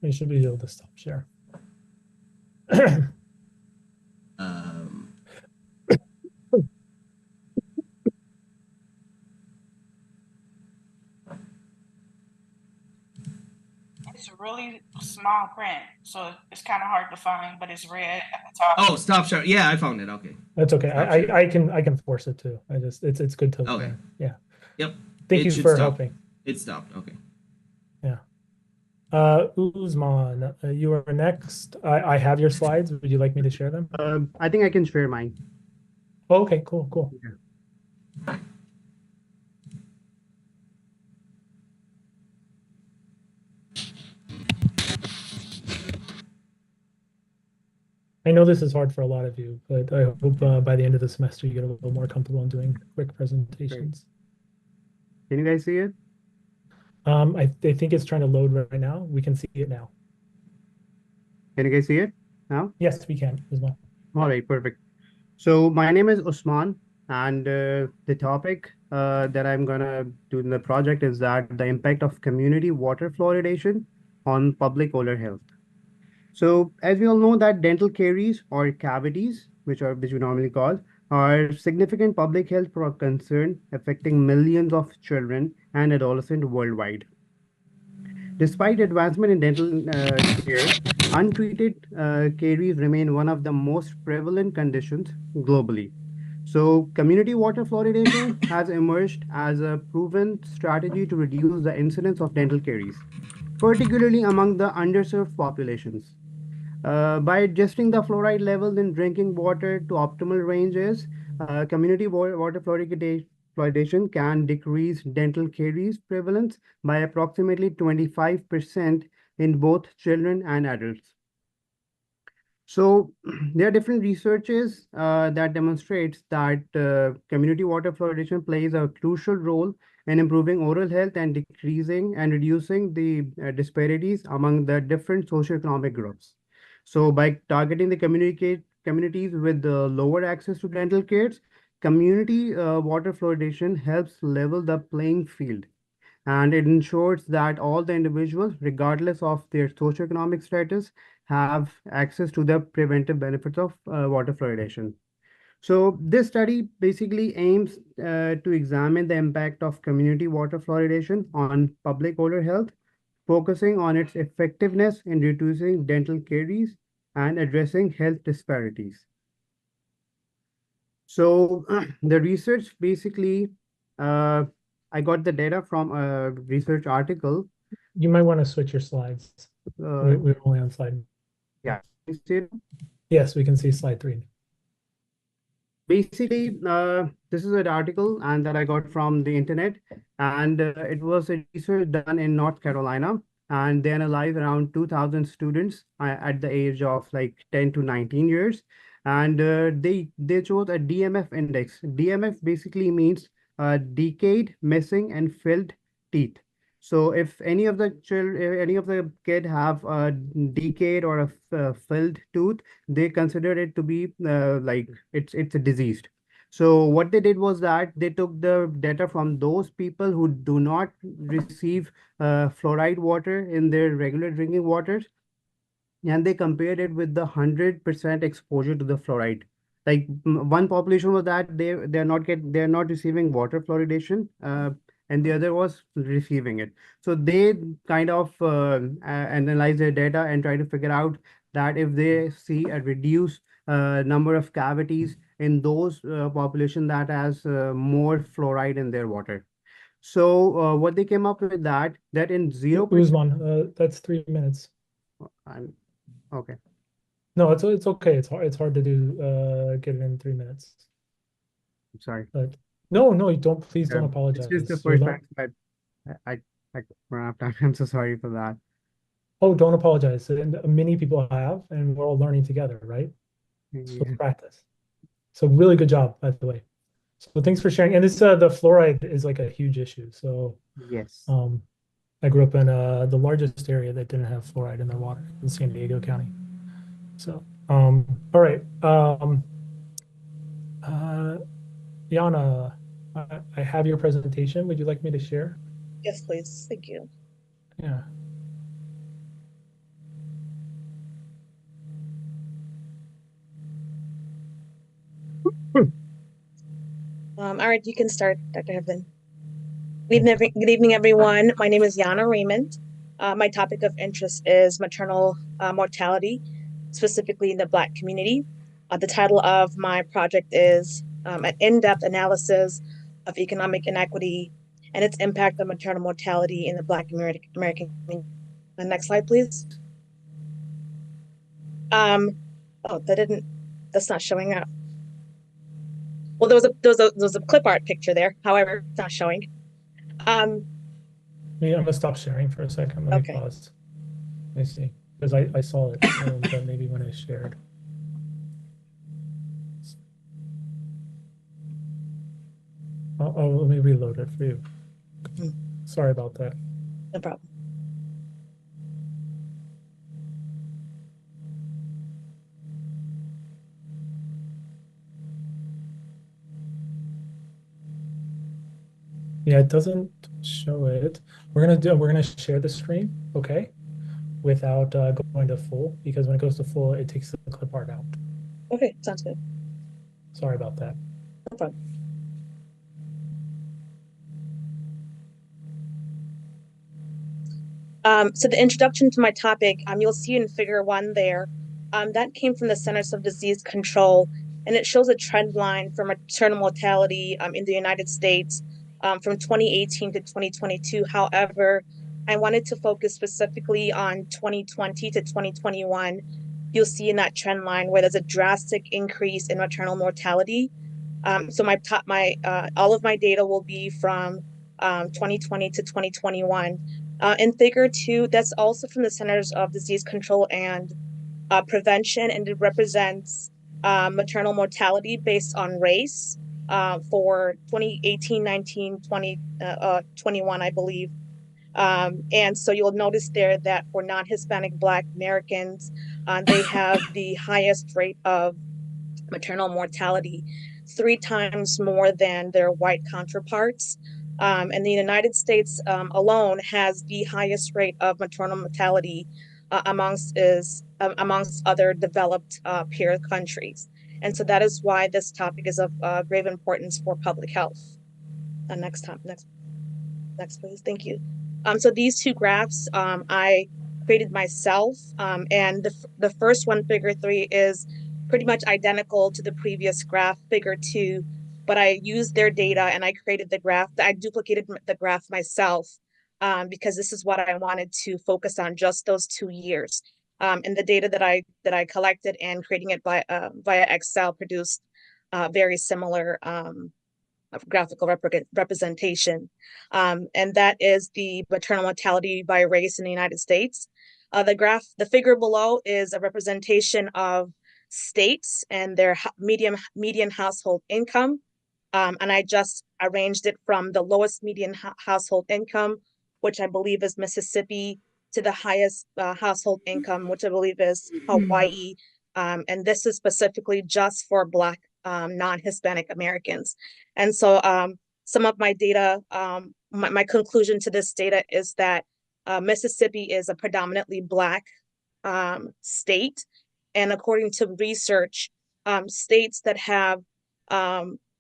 You should be able to stop share. It's really small print, so it's kind of hard to find, but it's red at the top. Oh, stop share. Yeah, I found it. Okay. That's okay. I can force it too. It's good to. Okay. Yeah. Yep. Thank you for helping. It stopped. Okay. Yeah. Usman, you are next. I have your slides. Would you like me to share them? I think I can share mine. Oh, okay, cool. Yeah. I know this is hard for a lot of you, but I hope by the end of the semester you get a little more comfortable in doing quick presentations. Can you guys see it? I think it's trying to load right now. We can see it now. Can you guys see it now? Yes, we can as well. All right, perfect. So my name is Usman, and the topic that I'm gonna do in the project is that the impact of community water fluoridation on public oral health. So as we all know that dental caries or cavities, which we normally call, are significant public health concern affecting millions of children and adolescents worldwide. Despite advancement in dental care, untreated caries remain one of the most prevalent conditions globally. So community water fluoridation has emerged as a proven strategy to reduce the incidence of dental caries, particularly among the underserved populations. By adjusting the fluoride levels in drinking water to optimal ranges, community water fluoridation can decrease dental caries prevalence by approximately 25% in both children and adults. So there are different researches that demonstrates that community water fluoridation plays a crucial role in improving oral health and decreasing and reducing the disparities among the different socioeconomic groups. So by targeting the communities with lower access to dental care, community water fluoridation helps level the playing field, and it ensures that all the individuals, regardless of their socioeconomic status, have access to the preventive benefits of water fluoridation. So this study basically aims to examine the impact of community water fluoridation on public oral health, focusing on its effectiveness in reducing dental caries and addressing health disparities. So the research basically, uh, I got the data from a research article. You might want to switch your slides. We're only on slide. Yeah, you see it? Yes, we can see slide 3. Basically, this is an article and that I got from the internet, and it was a research done in North Carolina, and they analyzed around 2,000 students at the age of like 10 to 19 years, and they chose a DMF index. DMF basically means decayed, missing, and filled teeth. So if any of the children, any of the kid have a decayed or a filled tooth, they consider it to be like it's a diseased. So what they did was that they took the data from those people who do not receive fluoride water in their regular drinking waters, and they compared it with the 100% exposure to the fluoride. Like one population was that they're not receiving water fluoridation, and the other was receiving it. So they kind of analyze their data and try to figure out that if they see a reduced number of cavities in those population that has more fluoride in their water. So what they came up with that in 0%. Usman, that's 3 minutes. Okay. No, it's okay. It's hard to do get it in 3 minutes. I'm sorry. But no, you don't. Please don't It's apologize. just the You're first time, but I run out of time. I'm so sorry for that. Oh, don't apologize. And many people have, and we're all learning together, right? So Yeah. practice. So really good job, by the way. So thanks for sharing. And this the fluoride is like a huge issue. So Yes. I grew up in the largest area that didn't have fluoride in their water in San Diego County. So all right. Yana, I have your presentation. Would you like me to share? Yes, please. Thank you. Yeah. All right, you can start, Dr. Hevlin. Good evening, everyone. My name is Yana Raymond. My topic of interest is maternal mortality, specifically in the Black community. The title of my project is an in-depth analysis of economic inequity and its impact on maternal mortality in the Black American community. The next slide, please. Oh, that's not showing up. Well, there was a clip art picture there. However, it's not showing. I'm gonna stop sharing for a second. Let me pause. Let me see, because I saw it, but maybe when I shared. Let me reload it for you. Sorry about that. No problem. Yeah, it doesn't show it. We're gonna share the screen, okay? Without going to full, because when it goes to full, it takes the clip art out. Okay, sounds good. Sorry about that. No problem. So the introduction to my topic, you'll see in figure 1 there, that came from the Centers of Disease Control and it shows a trend line for maternal mortality in the United States from 2018 to 2022. However, I wanted to focus specifically on 2020 to 2021. You'll see in that trend line where there's a drastic increase in maternal mortality. So all of my data will be from 2020 to 2021. In figure 2, that's also from the Centers of Disease Control and Prevention, and it represents maternal mortality based on race for 2018, 19, 20, 21, I believe. And so you'll notice there that for non-Hispanic Black Americans, they have the highest rate of maternal mortality, 3 times more than their white counterparts. And the United States alone has the highest rate of maternal mortality amongst other developed peer countries. And so that is why this topic is of grave importance for public health. Next, please. Thank you. So these 2 graphs I created myself, and the first one, figure 3, is pretty much identical to the previous graph, figure 2, but I used their data and I created the graph. I duplicated the graph myself because this is what I wanted to focus on, just those 2 years. And the data that I collected and creating it via Excel produced very similar graphical representation. And that is the maternal mortality by race in the United States. The figure below is a representation of states and their median household income. And I just arranged it from the lowest median household income, which I believe is Mississippi, to the highest household income, which I believe is Hawaii. And this is specifically just for Black non-Hispanic Americans. And so some of my data, my conclusion to this data is that Mississippi is a predominantly Black state. And according to research, states that have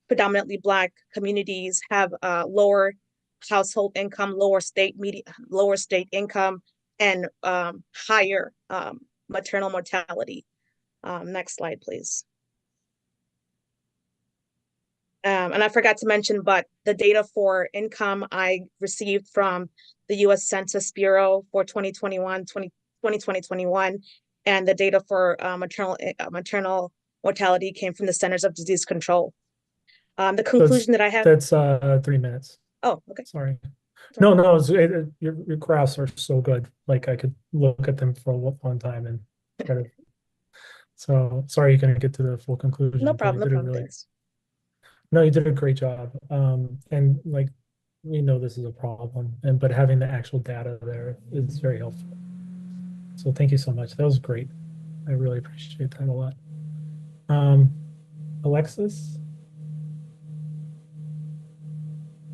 predominantly Black communities have lower household income, lower state income, and higher maternal mortality. Next slide, please. And I forgot to mention, but the data for income I received from the U.S. Census Bureau for 2021, and the data for maternal mortality came from the Centers of Disease Control. The conclusion that I have— That's 3 minutes. Oh, okay. Sorry. No, your graphs are so good. Like I could look at them for a long time and try to. So sorry you couldn't get to the full conclusion. No problem. Thanks. No, you did a great job. And like we know this is a problem, but having the actual data there is very helpful. So thank you so much. That was great. I really appreciate that a lot. Alexis?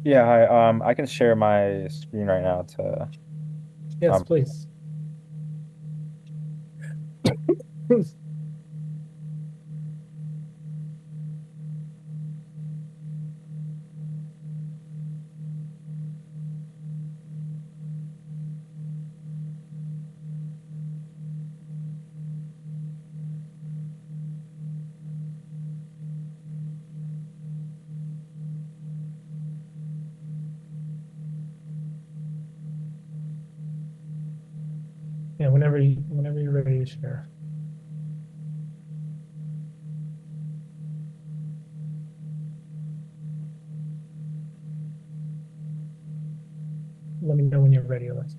Yeah, hi. I can share my screen right now to. Yes, please. Yeah, whenever you're ready to share. Let me know when you're ready, Alex.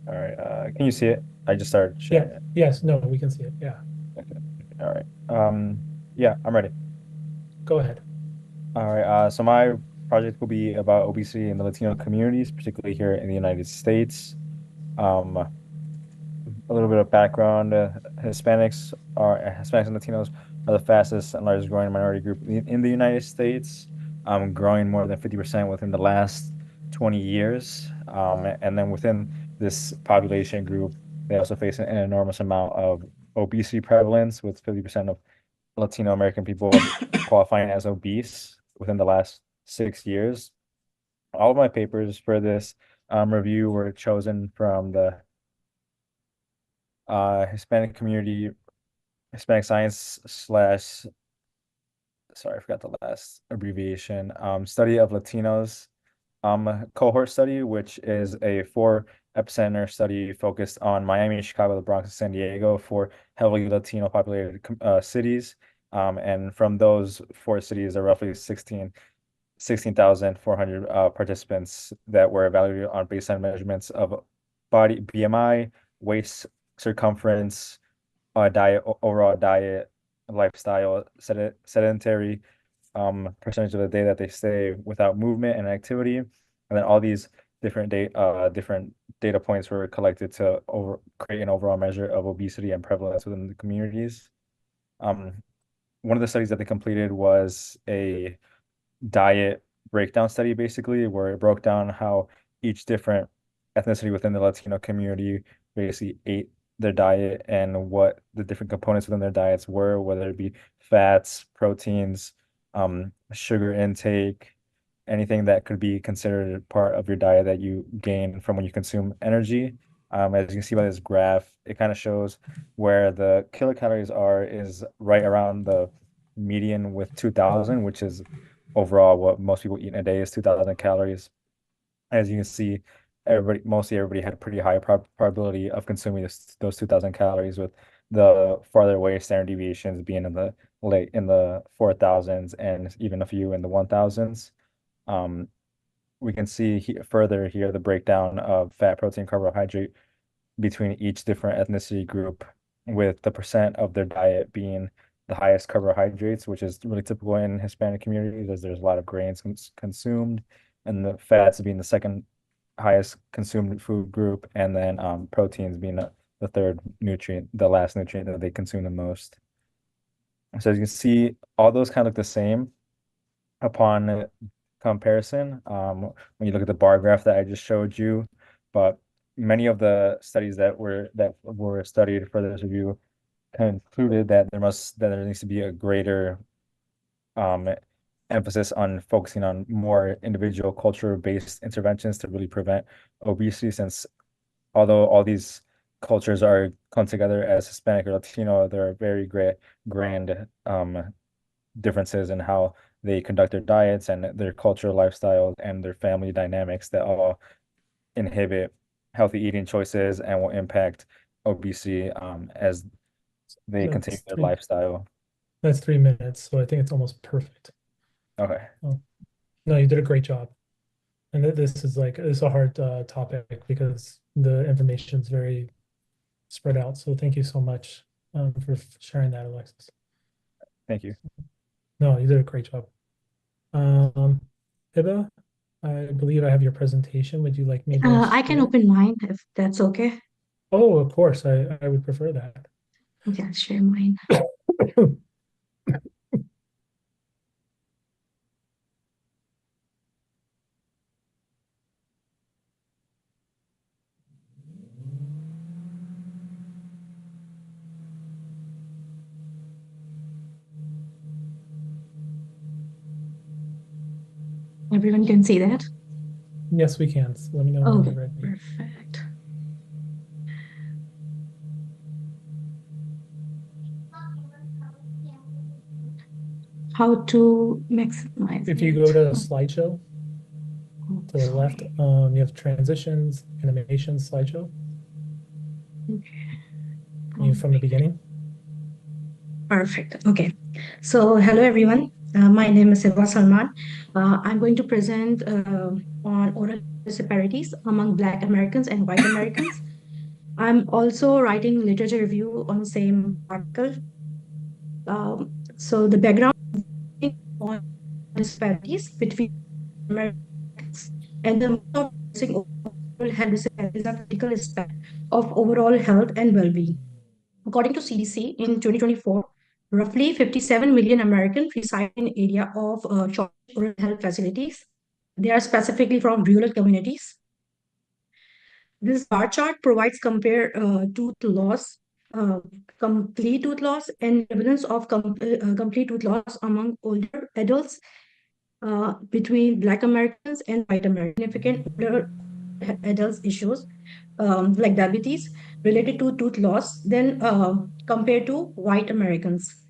All right. Can you see it? I just started sharing it. Yes. No, we can see it. Yeah. Okay. All right. Yeah, I'm ready. Go ahead. All right. So my project will be about obesity in the Latino communities, particularly here in the United States. A little bit of background: Hispanics and Latinos are the fastest and largest growing minority group in the United States, growing more than 50% within the last 20 years. And then within this population group, they also face an enormous amount of obesity prevalence, with 50% of Latino American people qualifying as obese within the last 6 years. All of my papers for this review were chosen from the Hispanic community, Hispanic science / sorry, I forgot the last abbreviation. Study of Latinos cohort study, which is a 4 epicenter study focused on Miami, Chicago, the Bronx, and San Diego, for heavily Latino populated cities. And from those 4 cities, there are roughly 16,400 participants that were evaluated on baseline measurements of body BMI, waist circumference, diet, overall diet, lifestyle, sedentary, percentage of the day that they stay without movement and activity, and then all these different data points were collected to create an overall measure of obesity and prevalence within the communities. One of the studies that they completed was a diet breakdown study, basically, where it broke down how each different ethnicity within the Latino community basically ate their diet and what the different components within their diets were, whether it be fats, proteins, sugar intake, anything that could be considered part of your diet that you gain from when you consume energy. As you can see by this graph, it kind of shows where the kilocalories is right around the median with 2,000, which is overall what most people eat in a day is 2,000 calories. As you can see, mostly everybody had a pretty high probability of consuming those 2,000 calories, with the farther away standard deviations being in the 4,000s and even a few in the 1,000s. We can see further here the breakdown of fat, protein, carbohydrate between each different ethnicity group, with the percent of their diet being the highest carbohydrates, which is really typical in Hispanic communities, as there's a lot of grains consumed, and the fats being the second highest consumed food group, and then proteins being the third nutrient, the last nutrient that they consume the most. So as you can see, all those kind of look the same upon comparison when you look at the bar graph that I just showed you, but many of the studies that were studied for this review concluded that there needs to be a greater emphasis on focusing on more individual culture-based interventions to really prevent obesity, since although all these cultures are come together as Hispanic or Latino, there are very grand differences in how they conduct their diets and their cultural lifestyles and their family dynamics that all inhibit healthy eating choices and will impact obesity as they continue their lifestyle. That's 3 minutes, so I think it's almost perfect. Okay. No, you did a great job. And this is a hard topic because the information is very spread out. So thank you so much for sharing that, Alexis. Thank you. No, you did a great job. Hiba, I believe I have your presentation. Would you like me to I can share? open mine if that's okay. Oh, of course. I would prefer that. Okay, I'll share mine. Everyone can see that? Yes, we can. So let me know when Okay, you're ready. perfect. How to maximize If you it. go to slideshow to the left, you have transitions, animation, slideshow. Okay. From the beginning. Perfect. Okay. So hello, everyone. My name is Siva Salman. I'm going to present on oral disparities among Black Americans and white Americans. I'm also writing literature review on the same article. So the background on disparities between Americans and the overall health disparities are critical aspect of overall health and well-being. According to CDC, in 2024, roughly 57 million Americans reside in area of shortage oral health facilities. They are specifically from rural communities. This bar chart provides compare tooth loss, complete tooth loss, and evidence of complete tooth loss among older adults between Black Americans and white Americans. Significant older adults issues like diabetes related to tooth loss than compared to white Americans.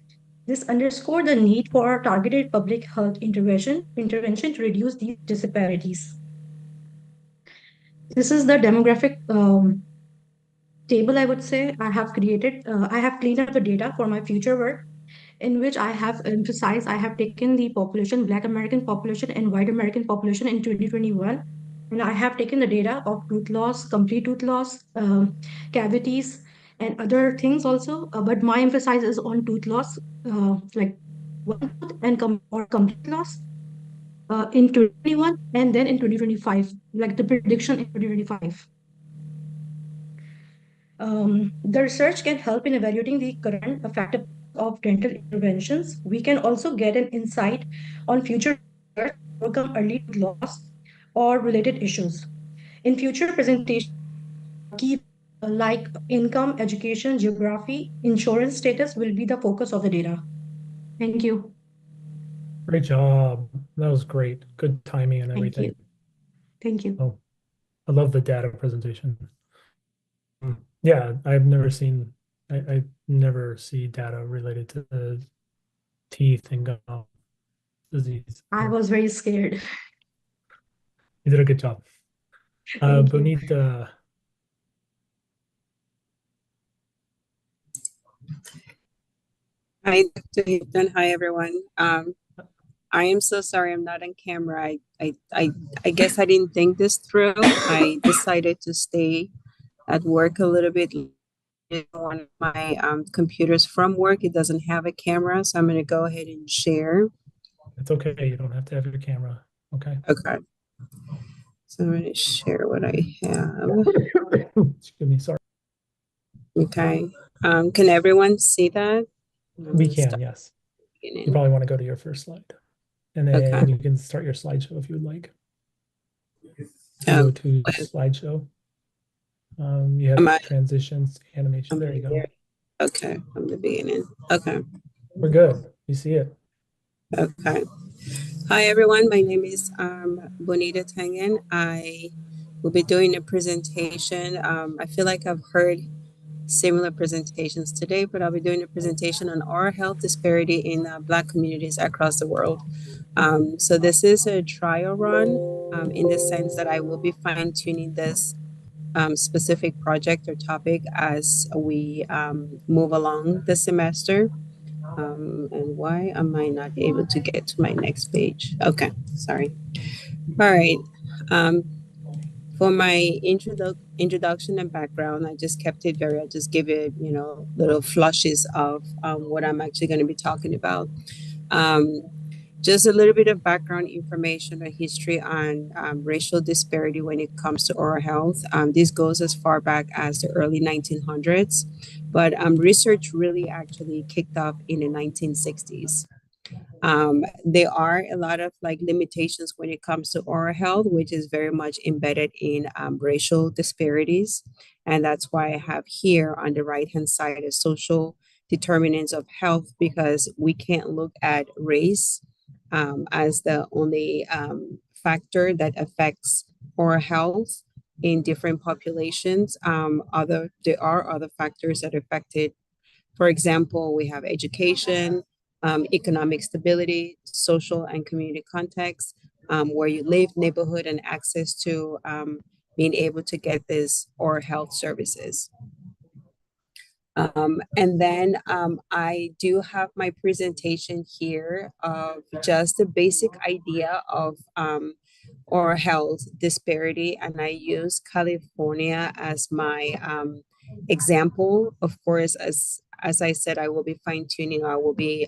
This underscored the need for targeted public health intervention to reduce these disparities. This is the demographic table, I would say, I have created. I have cleaned up the data for my future work, in which I have emphasized, I have taken the population, Black American population and white American population in 2021. And I have taken the data of tooth loss, complete tooth loss, cavities, and other things also. But my emphasis is on tooth loss, like one tooth and or complete loss in 2021 and then in 2025, like the prediction in 2025. The research can help in evaluating the current effectiveness of dental interventions. We can also get an insight on future research to overcome early loss or related issues. In future presentations, key like income, education, geography, insurance status will be the focus of the data. Thank you. Great job. That was great. Good timing and Thank everything. you. Thank you. Oh, I love the data presentation. Yeah, I've never seen, I never see data related to the teeth and gum disease. I was very scared. You did a good job. Thank you. Bonita, Hi, Dr. Hilton. Hi, everyone. I am so sorry I'm not on camera. I guess I didn't think this through. I decided to stay at work a little bit. One of my computers from work, it doesn't have a camera, so I'm going to go ahead and share. it's okay. You don't have to have your camera. Okay. Okay. So I'm going to share what I have. Excuse me, sorry. Okay. Can everyone see that? We can, yes. You probably want to go to your first slide. And then you can start your slideshow if you would like. Go to slideshow. You have transitions, animation. There you go. Okay, from the beginning. Okay. We're good. You see it. Okay. Hi, everyone. My name is Bonita Tangen. I will be doing a presentation. I feel like I've heard similar presentations today, but I'll be doing a presentation on oral health disparity in Black communities across the world. So this is a trial run in the sense that I will be fine-tuning this specific project or topic as we move along the semester. And why am I not able to get to my next page? Okay, sorry. All right. For my introduction and background, I just kept it I just give it, little flushes of what I'm actually going to be talking about. Just a little bit of background information or history on racial disparity when it comes to oral health. This goes as far back as the early 1900s, but research really actually kicked off in the 1960s. There are a lot of limitations when it comes to oral health, which is very much embedded in racial disparities. And that's why I have here on the right-hand side a social determinants of health, because we can't look at race as the only factor that affects oral health in different populations. There are other factors that affect it. For example, we have education, economic stability, social and community context, where you live, neighborhood, and access to being able to get these oral health services. And then I do have my presentation here of just a basic idea of oral health disparity, and I use California as my example. Of course, as I said, I will be fine-tuning. I will be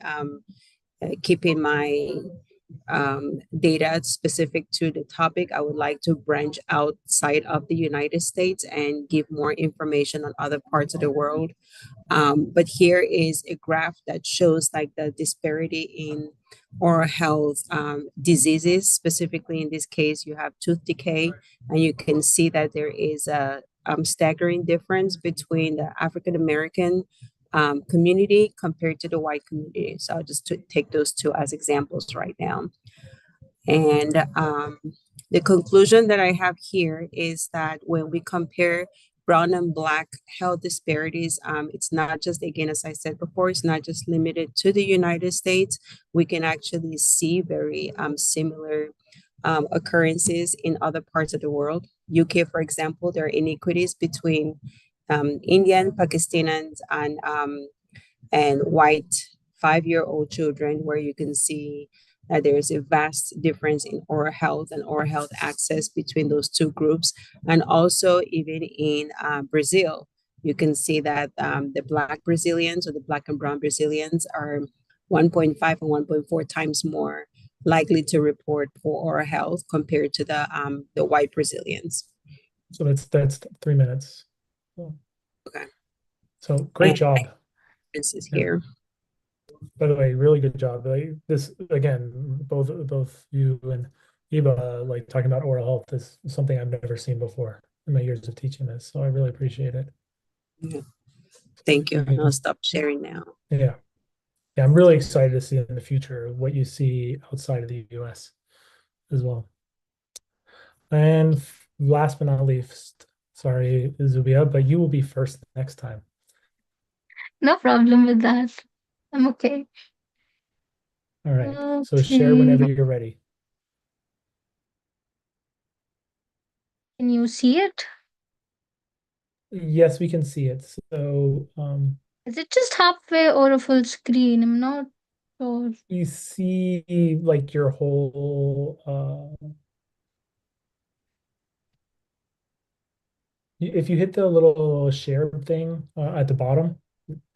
keeping my data specific to the topic. I would like to branch outside of the United States and give more information on other parts of the world. But here is a graph that shows the disparity in oral health diseases. Specifically, in this case, you have tooth decay, and you can see that there is a staggering difference between the African American community compared to the white community. So I'll just take those two as examples right now. And the conclusion that I have here is that when we compare brown and black health disparities, it's not just, again, as I said before, it's not just limited to the United States. We can actually see very similar occurrences in other parts of the world. UK, for example, there are inequities between Indian, Pakistanians, and white 5-year-old children, where you can see that there's a vast difference in oral health and oral health access between those two groups. And also even in Brazil, you can see that the Black Brazilians, or the Black and Brown Brazilians, are 1.5 and 1.4 times more likely to report poor oral health compared to the white Brazilians. So that's 3 minutes. Okay. So great job. This is here. By the way, really good job. Like, this again, both you and Eva, like talking about oral health is something I've never seen before in my years of teaching this. So I really appreciate it. Yeah. Thank you. I'll stop sharing now. Yeah. Yeah, I'm really excited to see in the future what you see outside of the US as well. And last but not least, sorry, Zubia, but you will be first next time. No problem with that. I'm okay. All right. So share whenever you're ready. Can you see it? Yes, we can see it. So Is it just halfway or a full screen? I'm not sure. you see like your whole if you hit the little share thing at the bottom,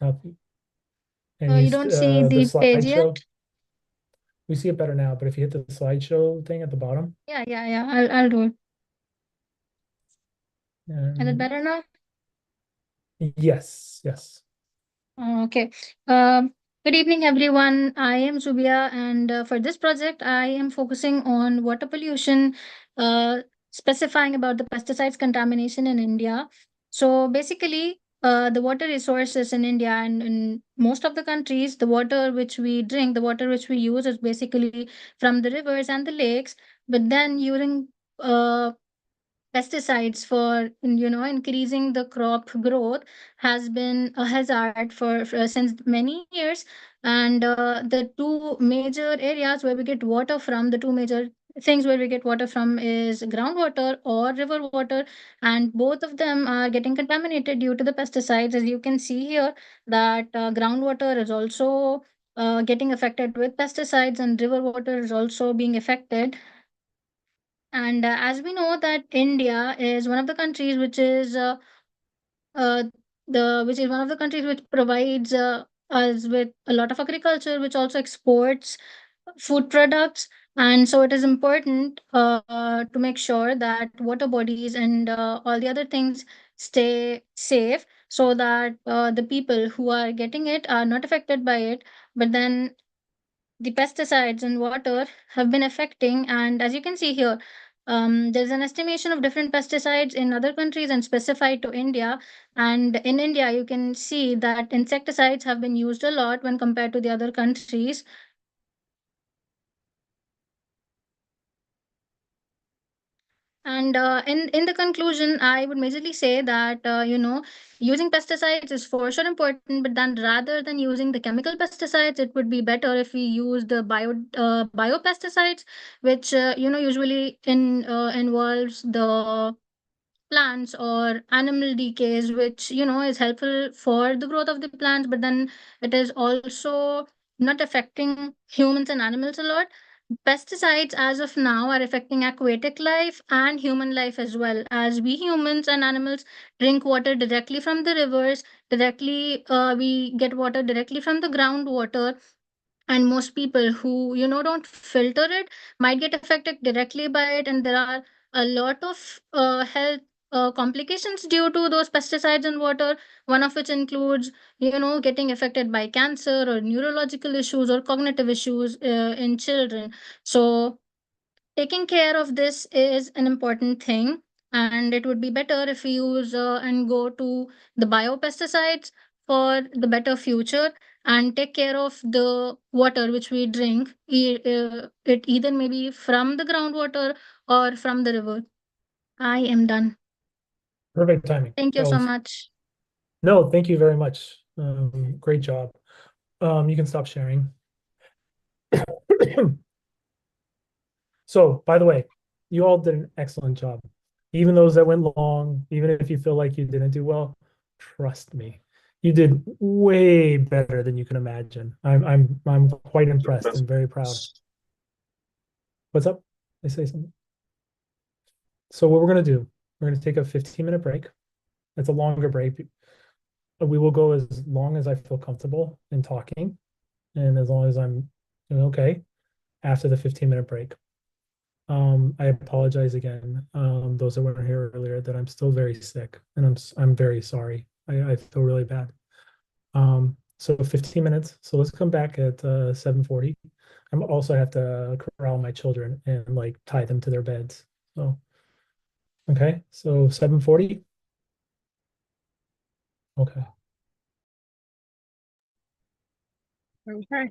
and You don't see the the page slideshow, yet? we see it better now. But if you hit the slideshow thing at the bottom, Yeah. I'll do it. Is it better now? yes. Okay. Good evening, everyone. I am Zubia, and for this project, I am focusing on water pollution, specifying about the pesticides contamination in India. So basically, the water resources in India and in most of the countries, the water which we drink, the water which we use is basically from the rivers and the lakes. But then using pesticides for increasing the crop growth has been a hazard for since many years. And the two major areas where we get water from, the two major things where we get water from is groundwater or river water, and both of them are getting contaminated due to the pesticides. As you can see here, that groundwater is also getting affected with pesticides, and river water is also being affected. And as we know that India is one of the countries which is uh, one of the countries which provides us with a lot of agriculture, which also exports food products. And so it is important to make sure that water bodies and all the other things stay safe, so that the people who are getting it are not affected by it. But then the pesticides in water have been affecting. And as you can see here, there's an estimation of different pesticides in other countries and specified to India. And in India, you can see that insecticides have been used a lot when compared to the other countries. And in the conclusion, I would majorly say that using pesticides is for sure important, but then rather than using the chemical pesticides, it would be better if we use the biopesticides, which usually involves the plants or animal decays, which is helpful for the growth of the plants, but then it is also not affecting humans and animals a lot. Pesticides, as of now, are affecting aquatic life and human life as well, as we humans and animals drink water directly from the rivers, directly, we get water directly from the groundwater. And most people who don't filter it might get affected directly by it. And there are a lot of health complications due to those pesticides in water, one of which includes getting affected by cancer or neurological issues or cognitive issues in children. So taking care of this is an important thing, and it would be better if we use and go to the biopesticides for the better future, and take care of the water which we drink, it either maybe from the groundwater or from the river. I am done. Perfect timing. Thank you That so was, much. no, thank you very much. Great job. You can stop sharing. So, by the way, you all did an excellent job. Even those that went long, even if you feel like you didn't do well, trust me, you did way better than you can imagine. I'm quite impressed and very proud. What's up? I say something. So what we're gonna do, we're gonna take a 15-minute break. It's a longer break. We will go as long as I feel comfortable in talking, and as long as I'm doing okay after the 15-minute break. I apologize again, those that weren't here earlier, that I'm still very sick, and I'm very sorry. I feel really bad. So 15 minutes. So let's come back at 7:40. I'm also have to corral my children and like tie them to their beds. So okay, so 7:40. Okay. Okay.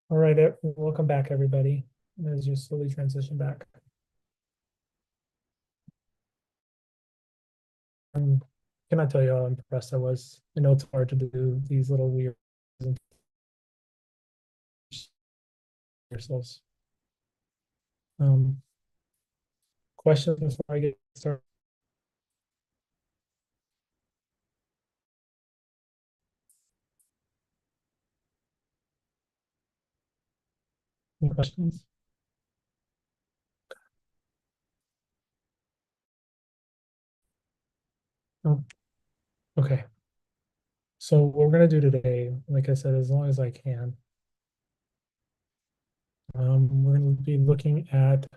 All right, welcome back, everybody, as you slowly transition back. Cannot tell you how impressed I was. I know it's hard to do these little weird yourselves. Questions before I get started? Any questions? Oh, okay. So what we're gonna do today, like I said, as long as I can, we're gonna be looking at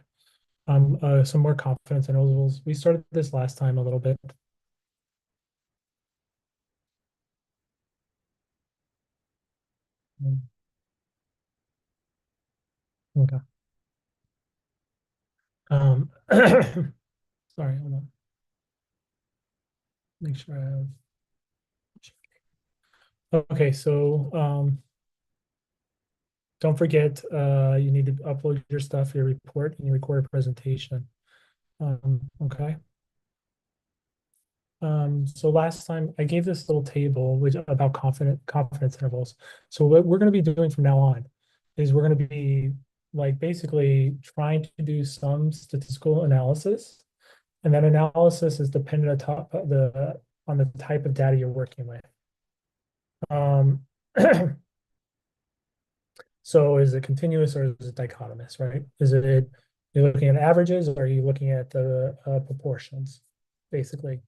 some more confidence intervals. We started this last time a little bit. Okay. Sorry, hold on. Make sure I have. Okay, so don't forget, you need to upload your stuff, your report, and you record a presentation. Okay. So last time I gave this little table which about confidence intervals. So what we're going to be doing from now on is we're going to be like basically trying to do some statistical analysis, and that analysis is dependent on the type of data you're working with. So is it continuous or is it dichotomous, right? Is it you're looking at averages or are you looking at the proportions, basically?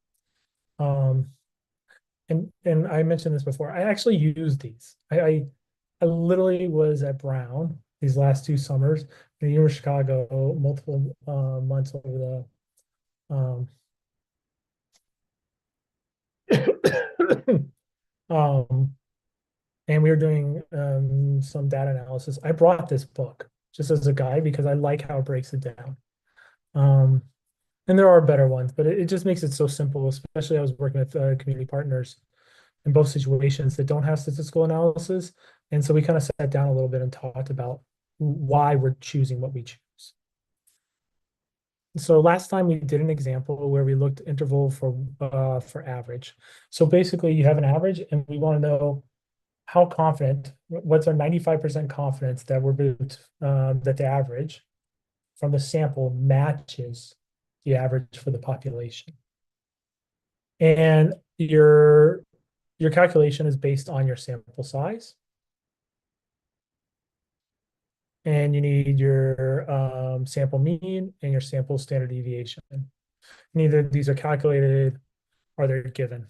Um, and I mentioned this before. I actually used these. I literally was at Brown these last 2 summers in the University of Chicago, multiple months over the and we were doing some data analysis. I brought this book just as a guide because I like how it breaks it down. And there are better ones, but it just makes it so simple, especially I was working with community partners in both situations that don't have statistical analysis. And so we kind of sat down a little bit and talked about why we're choosing what we choose. So last time we did an example where we looked interval for average. So basically you have an average and we want to know how confident, what's our 95% confidence that that the average from the sample matches the average for the population. And your calculation is based on your sample size. And you need your sample mean and your sample standard deviation. Neither of these are calculated or they're given.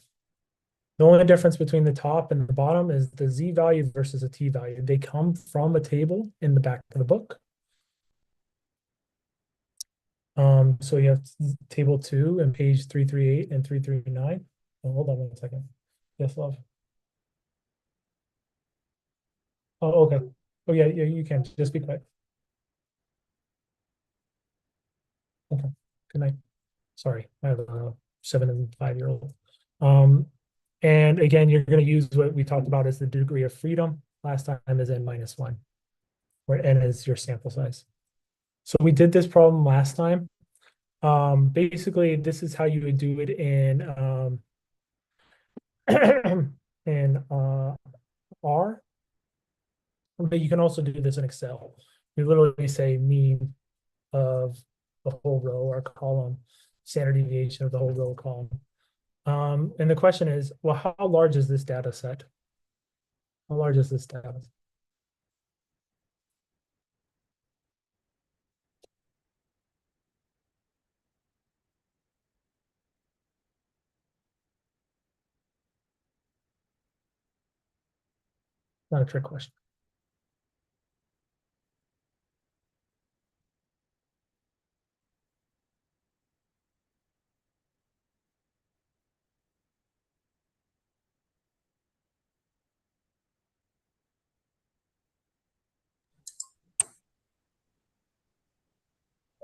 The only difference between the top and the bottom is the Z value versus the T value. They come from a table in the back of the book. So you have table 2 and page 338 and 339. Oh, hold on 1 second. Yes, love. Oh, okay. Oh, yeah, you can. Just be quiet. Okay. Good night. Sorry, I have a 7 and 5-year-old. And again, you're going to use what we talked about as the degree of freedom. Last time is n-1, where n is your sample size. So we did this problem last time. Basically, this is how you would do it in in R. But you can also do this in Excel. You literally say mean of the whole row or column, standard deviation of the whole row or column. And the question is, well, how large is this data set? How large is this data? Not a trick question.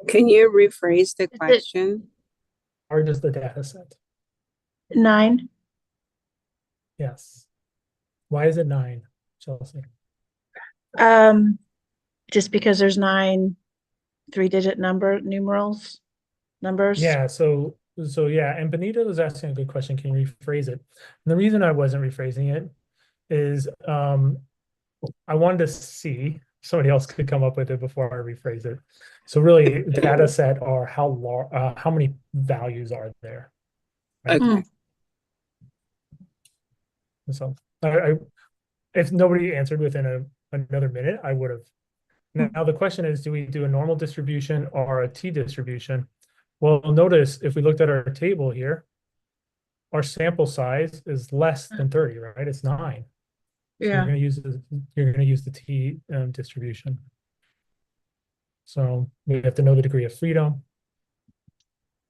Can you rephrase the question? How large is the data set? 9. Yes. Why is it 9, Chelsea? Just because there's 9 3-digit numbers. Yeah, so yeah, and Benita was asking a good question. Can you rephrase it? And the reason I wasn't rephrasing it is I wanted to see somebody else could come up with it before I rephrase it. So really, data set are how many values are there? Right? Okay. So if nobody answered within another minute, I would have. Now the question is, do we do a normal distribution or a t-distribution? Well, notice if we looked at our table here, our sample size is less than 30, right? It's 9. So Yeah. you're gonna use the t distribution. So we have to know the degree of freedom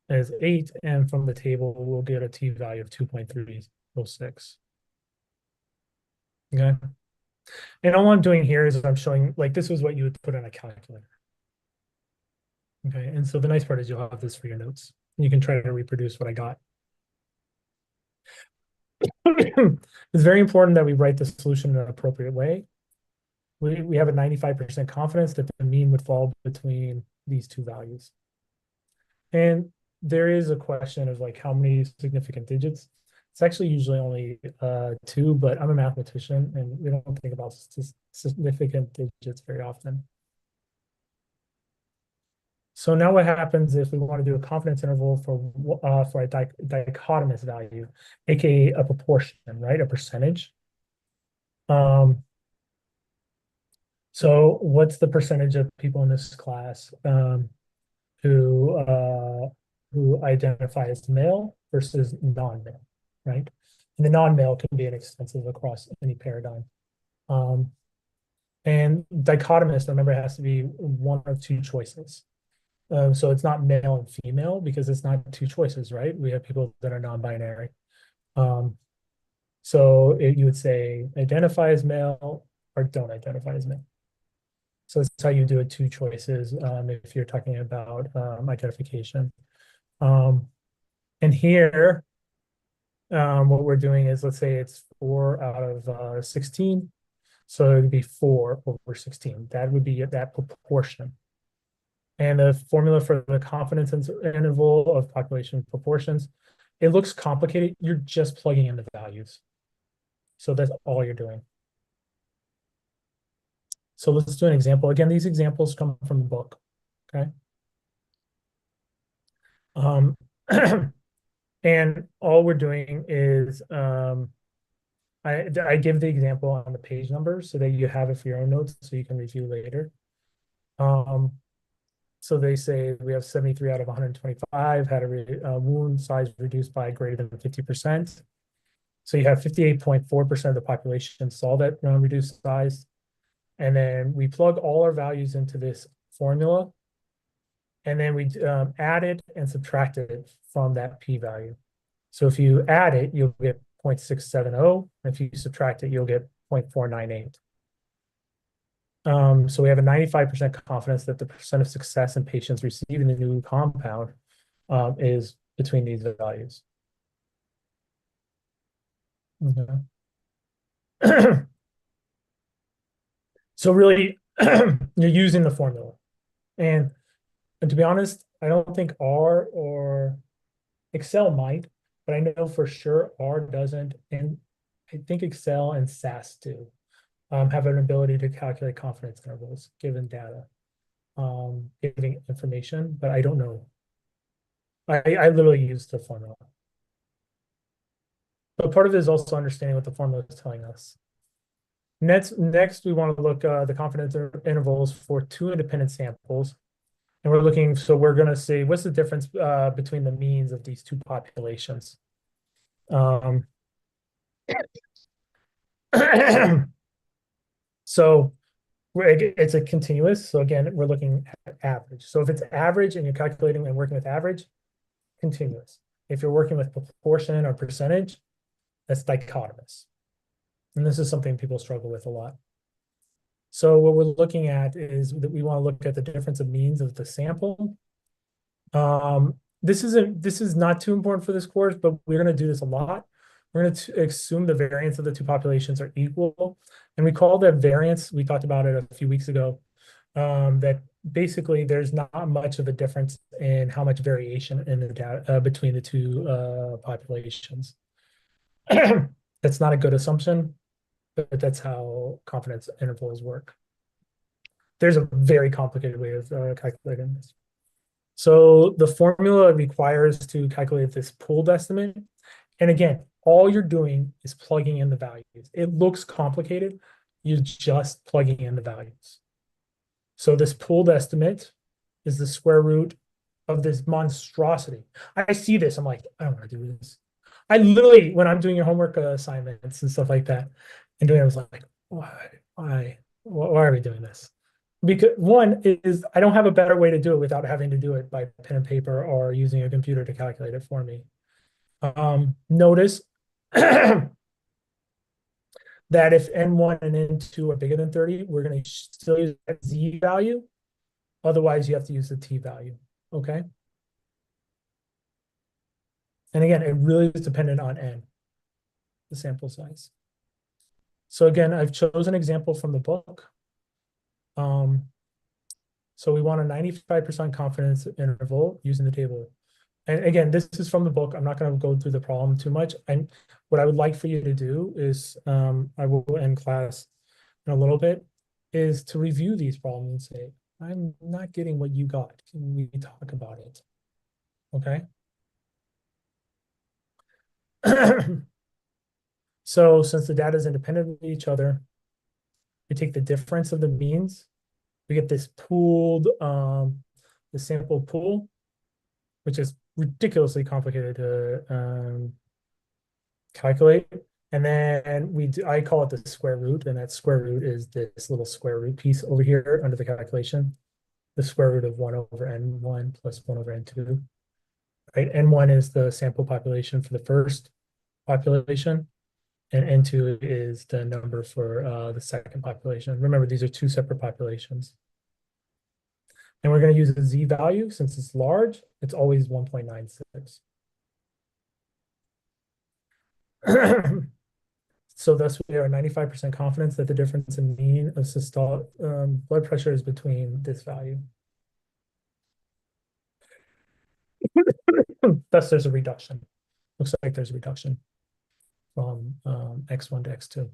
is 8, and from the table we'll get a t value of 2.306. Okay. And all I'm doing here is I'm showing, like, this is what you would put in a calculator. Okay, and so the nice part is you'll have this for your notes. You can try to reproduce what I got. It's very important that we write the solution in an appropriate way. We have a 95% confidence that the mean would fall between these two values. And there is a question of like how many significant digits. It's actually usually only 2, but I'm a mathematician and we don't think about significant digits very often. So now what happens if we want to do a confidence interval for a dichotomous value, aka a proportion, right? A percentage. So what's the percentage of people in this class who identify as male versus non-male, right? And the non-male can be inexpensive across any paradigm. And dichotomous, remember, it has to be one of two choices. So it's not male and female because it's not two choices, right? We have people that are non-binary. So you would say identify as male or don't identify as male. So that's how you do it, two choices if you're talking about identification. And here, what we're doing is, let's say it's 4 out of 16. So it would be 4 over 16. That would be that proportion. And the formula for the confidence interval of population proportions, it looks complicated. You're just plugging in the values. So that's all you're doing. So let's do an example. Again, these examples come from the book, okay? And all we're doing is I give the example on the page numbers so that you have it for your own notes so you can review later. So they say we have 73 out of 125 had a wound size reduced by greater than 50%. So you have 58.4% of the population saw that reduced size. And then we plug all our values into this formula. And then we add it and subtract it from that p-value. So if you add it, you'll get 0.670. And if you subtract it, you'll get 0.498. So we have a 95% confidence that the percent of success in patients receiving the new compound is between these values. Okay. So really, you're using the formula. And to be honest, I don't think R or Excel might, but I know for sure R doesn't. And I think Excel and SAS do. Have an ability to calculate confidence intervals given data, giving information, but I don't know. I literally use the formula. But part of it is also understanding what the formula is telling us. Next, we want to look the confidence intervals for 2 independent samples. And we're looking, so we're going to see what's the difference between the means of these two populations. So it's a continuous. So again, we're looking at average. So if it's average and you're calculating and working with average, continuous. If you're working with proportion or percentage, that's dichotomous. And this is something people struggle with a lot. So what we're looking at is that we want to look at the difference of means of the sample. This is not too important for this course, but we're going to do this a lot. we're going to assume the variance of the two populations are equal. And we call that variance, we talked about it a few weeks ago, that basically there's not much of a difference in how much variation in the data between the two populations. That's not a good assumption, but that's how confidence intervals work. There's a very complicated way of calculating this. So the formula requires to calculate this pooled estimate. And again, all you're doing is plugging in the values. It looks complicated. You're just plugging in the values. So this pooled estimate is the square root of this monstrosity. I see this, I'm like, I don't want to do this. I literally, when I'm doing your homework assignments and stuff like that, and doing it, I was like, why are we doing this? Because one is I don't have a better way to do it without having to do it by pen and paper or using a computer to calculate it for me. Notice that if N1 and N2 are bigger than 30, we're going to still use that Z value. Otherwise, you have to use the T value, okay? And again, it really is dependent on N, the sample size. So again, I've chosen an example from the book. So we want a 95% confidence interval using the table. And again, this is from the book. I'm not going to go through the problem too much. And what I would like for you to do is, I will end class in a little bit, is to review these problems and say, I'm not getting what you got. Can we talk about it? Okay. So since the data is independent of each other, we take the difference of the means. We get this pooled, the sample pool, which is ridiculously complicated to calculate. And then I call it the square root, and that square root is this little square root piece over here under the calculation, the square root of 1 over N1 plus 1 over N2. Right? N1 is the sample population for the first population, and N2 is the number for the second population. Remember, these are two separate populations. And we're going to use the Z value. Since it's large, it's always 1.96. So thus we are 95% confidence that the difference in mean of systolic blood pressure is between this value. Thus there's a reduction. Looks like there's a reduction from X1 to X2.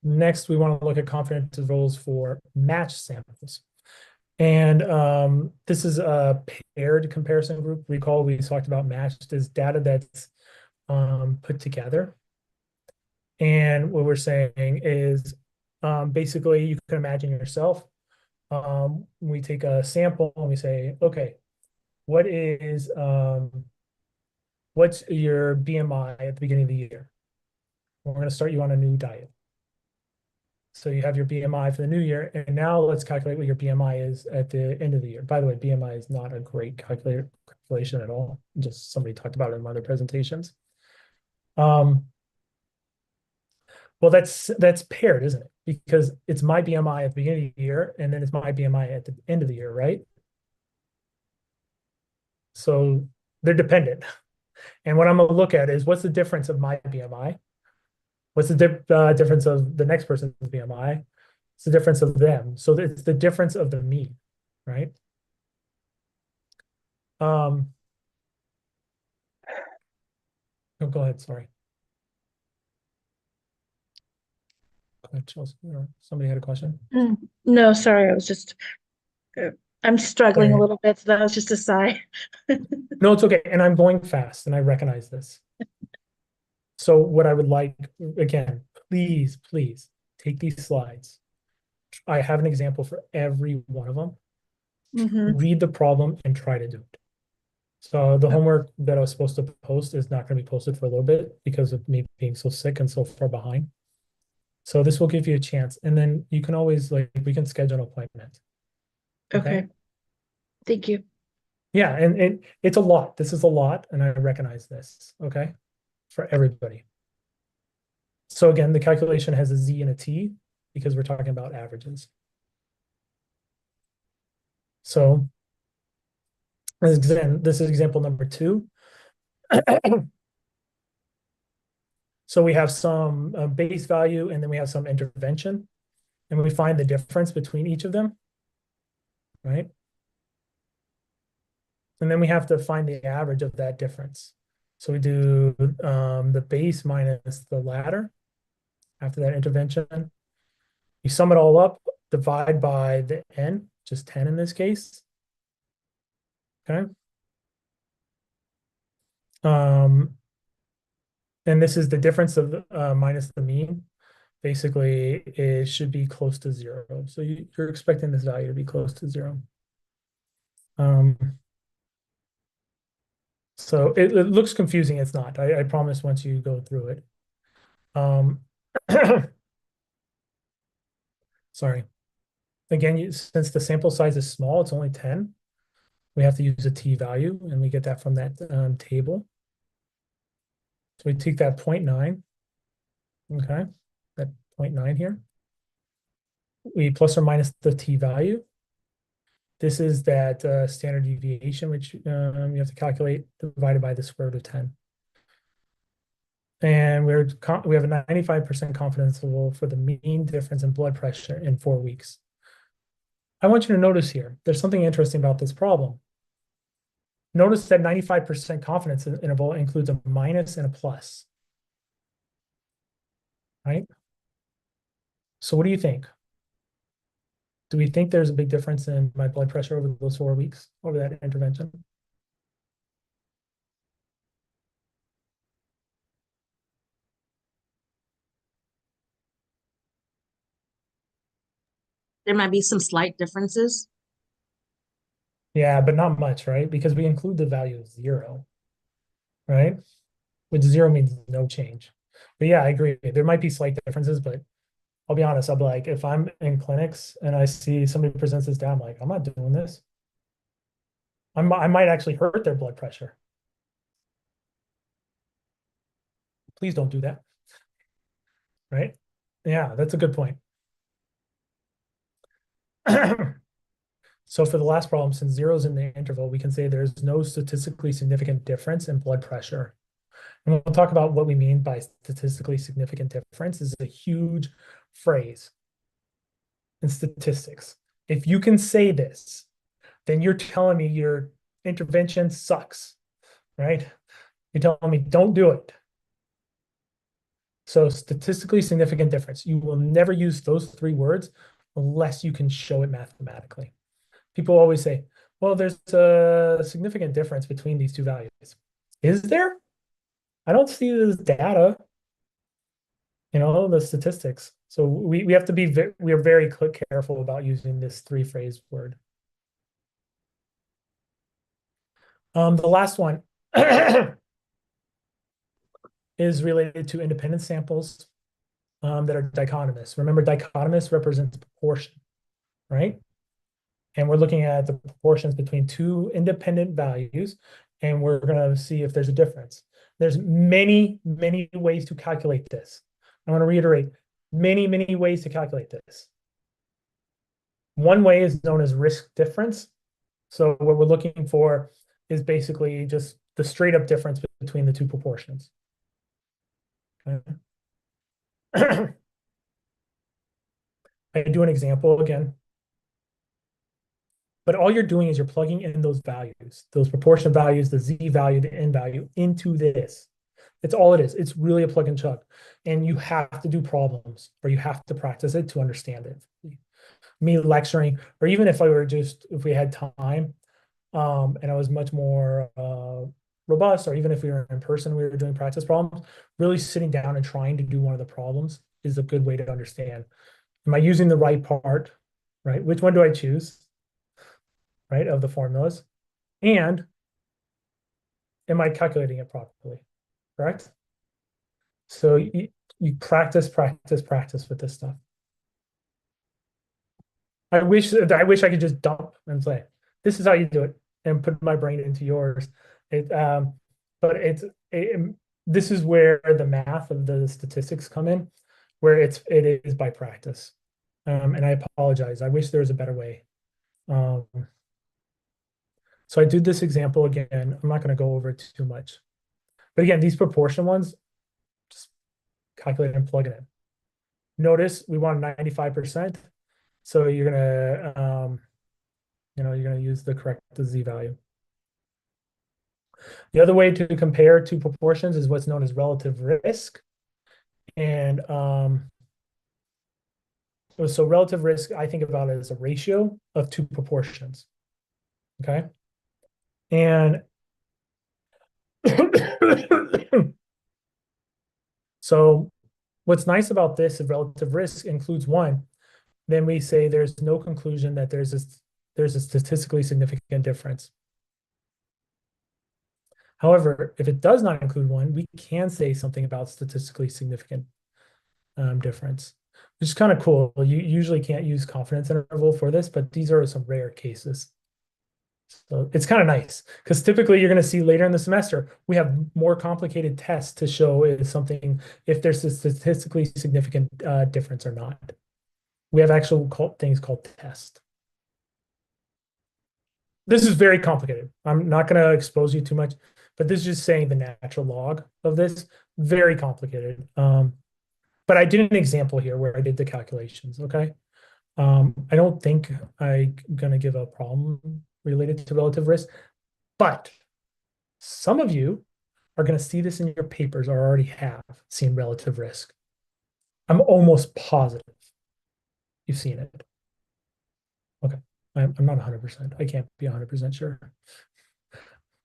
Next, we want to look at confidence intervals for matched samples. And this is a paired comparison group. Recall we talked about matched as data that's put together. And what we're saying is basically you can imagine yourself. We take a sample and we say, okay, what's your BMI at the beginning of the year? We're going to start you on a new diet. So you have your BMI for the new year, and now let's calculate what your BMI is at the end of the year. By the way, BMI is not a great calculation at all. Just somebody talked about it in other presentations. Well, that's paired, isn't it? Because it's my BMI at the beginning of the year, and then it's my BMI at the end of the year, right? So they're dependent. And what I'm going to look at is what's the difference of my BMI? What's the difference of the next person's BMI? It's the difference of them. So it's the difference of the mean, right? Oh, go ahead, sorry. Go ahead, Chelsea, or somebody had a question? No, sorry, I was just, I'm struggling a little bit, so that was just a sigh. No, it's okay, and I'm going fast, and I recognize this. So what I would like, again, please take these slides. I have an example for every one of them. Read the problem and try to do it. So the homework that I was supposed to post is not going to be posted for a little bit because of me being so sick and so far behind. So this will give you a chance. And then you can always, we can schedule an appointment. Okay. Thank you. Yeah, and it's a lot. This is a lot, and I recognize this, okay, for everybody. So again, the calculation has a Z and a T because we're talking about averages. So This is example number 2. So we have some base value, and then we have some intervention, and we find the difference between each of them, right? And then we have to find the average of that difference. So we do the base minus the ladder after that intervention. You sum it all up, divide by the n, just 10 in this case. Okay. And this is the difference of minus the mean. Basically, it should be close to 0. So you're expecting this value to be close to 0. So it looks confusing. It's not. I promise once you go through it. Sorry. Again, since the sample size is small, it's only 10. We have to use a t-value, and we get that from that table. So we take that 0.9, okay, that 0.9 here. We plus or minus the t-value. This is that standard deviation, which you have to calculate, divided by the square root of 10. And we have a 95% confidence interval for the mean difference in blood pressure in 4 weeks. I want you to notice here, there's something interesting about this problem. Notice that 95% confidence interval includes a minus and a plus, right? So what do you think? Do we think there's a big difference in my blood pressure over those 4 weeks, over that intervention? There might be some slight differences. Yeah, but not much, right? Because we include the value of 0, right? Which 0 means no change. But yeah, I agree. There might be slight differences, but I'll be honest, I'll be like, if I'm in clinics and I see somebody presents this down, I'm like, I'm not doing this. I might actually hurt their blood pressure. Please don't do that. Right? Yeah, that's a good point. So for the last problem, since 0 is in the interval, we can say there's no statistically significant difference in blood pressure. And we'll talk about what we mean by statistically significant difference. This is a huge phrase in statistics. If you can say this, then you're telling me your intervention sucks, right? You're telling me don't do it. So statistically significant difference. You will never use those 3 words unless you can show it mathematically. People always say, well, there's a significant difference between these 2 values. Is there? I don't see this data, the statistics. So we have to be, we are very careful about using this 3-phrase word. The last one is related to independent samples that are dichotomous. Remember, dichotomous represents proportion, right? And we're looking at the proportions between 2 independent values, and we're going to see if there's a difference. There's many, many ways to calculate this. I want to reiterate, many, many ways to calculate this. One way is known as risk difference. So what we're looking for is basically just the straight up difference between the 2 proportions. Okay. I do an example again. But all you're doing is you're plugging in those values, those proportion values, the z value, the n value into this. It's all it is. It's really a plug and chug. And you have to do problems, or you have to practice it to understand it. Me lecturing, or even if we had time, and I was much more robust, or even if we were in person, we were doing practice problems, really sitting down and trying to do one of the problems is a good way to understand. Am I using the right part, right? Which one do I choose, right, of the formulas? And am I calculating it properly, correct? So you practice with this stuff. I wish I could just dump and say, this is how you do it, and put my brain into yours. But this is where the math of the statistics come in, where it is by practice. And I apologize. I wish there was a better way. So I did this example again. I'm not going to go over it too much. But again, these proportion ones, just calculate and plug it in. Notice we want 95%. So you're going to use the correct Z value. The other way to compare two proportions is what's known as relative risk. And so relative risk, I think about it as a ratio of two proportions. Okay. And so what's nice about this is relative risk includes one, then we say there's no conclusion that there's a statistically significant difference. However, if it does not include one, we can say something about statistically significant difference, which is kind of cool. You usually can't use confidence interval for this, but these are some rare cases. So it's kind of nice because typically you're going to see later in the semester, we have more complicated tests to show if there's a statistically significant difference or not. We have actual things called tests. This is very complicated. I'm not going to expose you too much, but this is just saying the natural log of this, very complicated. But I did an example here where I did the calculations, okay? I don't think I'm going to give a problem related to relative risk, but some of you are going to see this in your papers or already have seen relative risk. I'm almost positive you've seen it. Okay, I'm not 100%. I can't be 100% sure,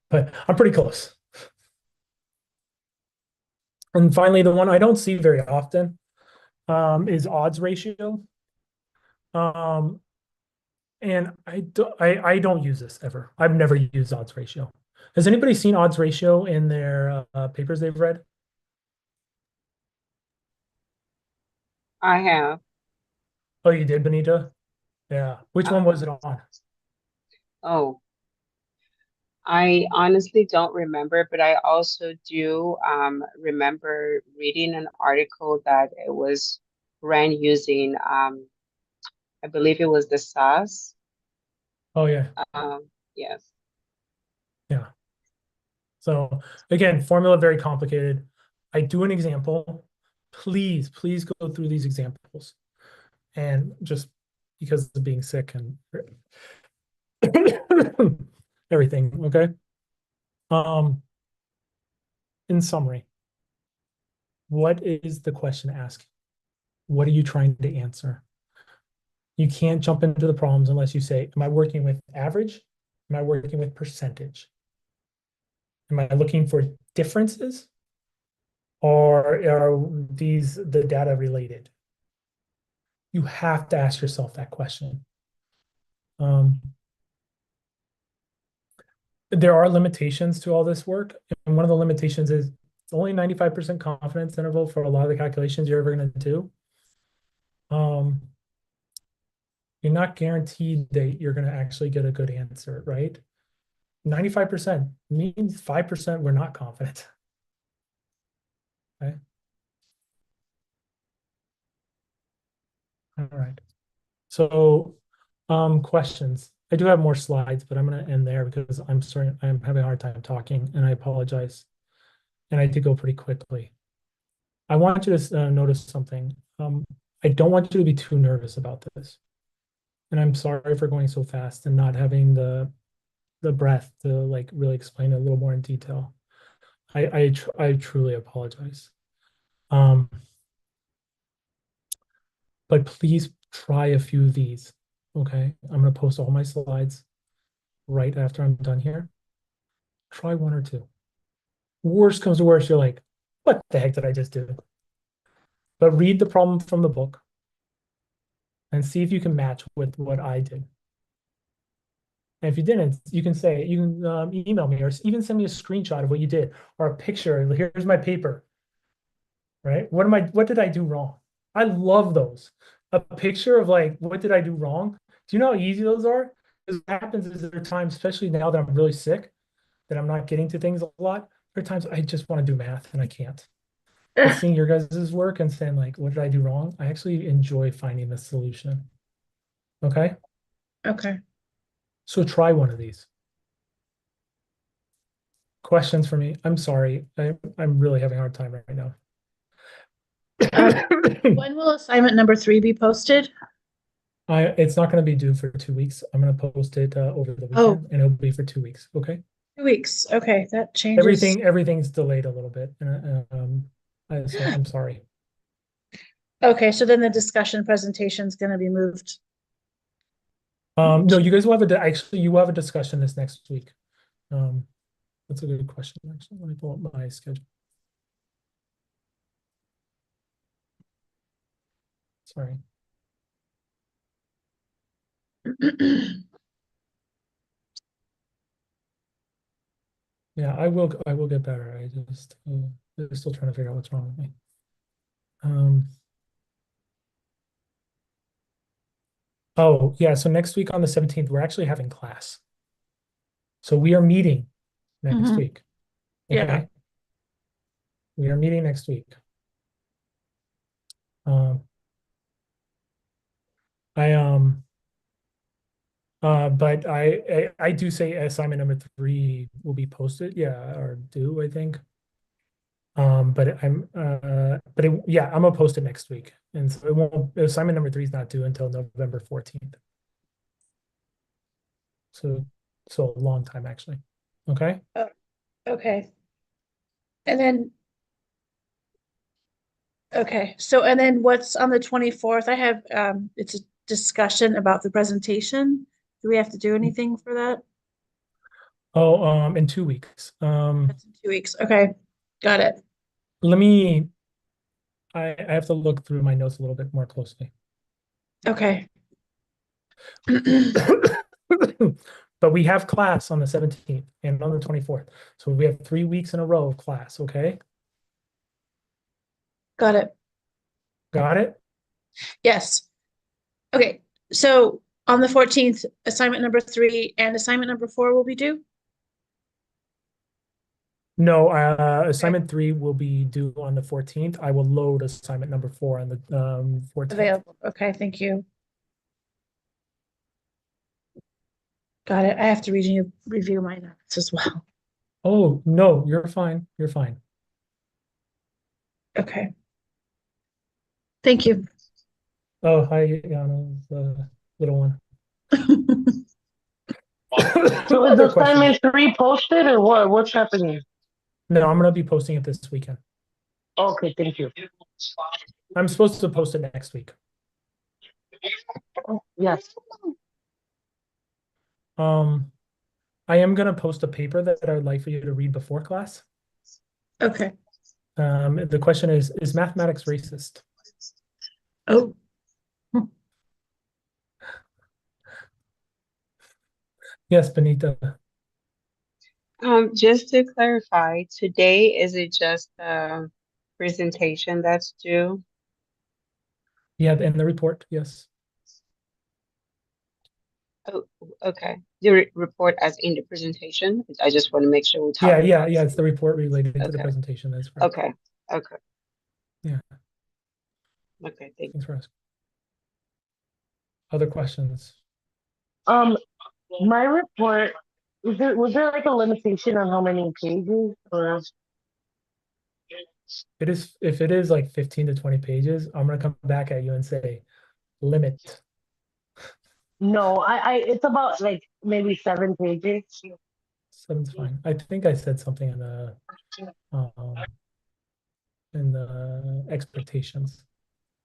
but I'm pretty close. And finally, the one I don't see very often is odds ratio. And I don't use this ever. I've never used odds ratio. Has anybody seen odds ratio in their papers they've read? I have. Oh, you did, Benita? Yeah. Which one was it on? Oh, I honestly don't remember, but I also do remember reading an article that it was ran using, I believe it was the SAS. Oh, yeah. Yes. Yeah. So again, formula very complicated. I do an example. Please go through these examples. And just because of being sick and everything, okay? In summary, what is the question asking? What are you trying to answer? You can't jump into the problems unless you say, am I working with average? Am I working with percentage? Am I looking for differences? Or are the data related? You have to ask yourself that question. There are limitations to all this work. And one of the limitations is it's only 95% confidence interval for a lot of the calculations you're ever going to do. You're not guaranteed that you're going to actually get a good answer, right? 95% means 5% we're not confident. Okay. All right. So, questions. I do have more slides, but I'm going to end there because I'm having a hard time talking, and I apologize. And I did go pretty quickly. I want you to notice something. I don't want you to be too nervous about this. And I'm sorry for going so fast and not having the breath to like really explain it a little more in detail. I truly apologize. But please try a few of these. Okay, I'm gonna post all my slides right after I'm done here. Try one or two. Worst comes to worst, you're like, what the heck did I just do? But read the problem from the book and see if you can match with what I did. And if you didn't, you can email me or even send me a screenshot of what you did or a picture. Here's my paper, right? What did I do wrong? I love those. A picture of like, what did I do wrong? Do you know how easy those are? Because what happens is there are times, especially now that I'm really sick, that I'm not getting to things a lot. There are times I just want to do math and I can't. But seeing your guys' work and saying like, what did I do wrong? I actually enjoy finding the solution. Okay? Okay. So try one of these. Questions for me? I'm sorry. I'm really having a hard time right now. When will assignment number 3 be posted? It's not going to be due for 2 weeks. I'm going to post it over the Oh. weekend, and it'll be for 2 weeks. Okay. 2 weeks. Okay, that changes. Everything's delayed a little bit, so I'm sorry. Okay, so then the discussion presentation is going to be moved. No, you guys will have actually you will have a discussion this next week. That's a good question. Actually, let me pull up my schedule. Sorry. Yeah, I will get better. I'm still trying to figure out what's wrong with me. Oh yeah, so next week on the 17th, we're actually having class. So we are meeting next week. Okay. Yeah. We are meeting next week. But I do say assignment number 3 will be posted. Yeah, or due, I think. But yeah, I'm gonna post it next week, and so it won't. Assignment number 3 is not due until November 14th. So a long time actually. Okay. Okay. And then, okay, so and then what's on the 24th? I have it's a discussion about the presentation. Do we have to do anything for that? Oh, in 2 weeks. That's in 2 weeks. Okay, got it. Let me. I have to look through my notes a little bit more closely. Okay. But we have class on the 17th and on the 24th. So we have 3 weeks in a row of class, okay? Got it. Got it? Yes. Okay, so on the 14th, assignment number 3 and assignment number 4 will be due? No, assignment 3 will be due on the 14th. I will load assignment number 4 on the 14th. Available. Okay, thank you. Got it. I have to review my notes as well. Oh, no, you're fine. You're fine. Okay. Thank you. Oh, hi, Yana, the little one. So is Other assignment questions? 3 posted or what? What's happening? No, I'm gonna be posting it this weekend. Okay, thank you. I'm supposed to post it next week. Yes. I am gonna post a paper that I would like for you to read before class. Okay. The question is mathematics racist? Oh. Yes, Benita. Just to clarify, today is it just a presentation that's due? Yeah, and the report, yes. Oh, okay. The report as in the presentation? I just want to make sure we're Yeah, talking about. it's the report related to the Okay. presentation. That's correct. Okay. Yeah. Okay, thank you. Thanks for asking. Other questions? My report, was there like a limitation on how many pages or? If it is like 15 to 20 pages, I'm gonna come back at you and say limit. No, it's about like maybe 7 pages. 7's fine. I think I said something in the expectations,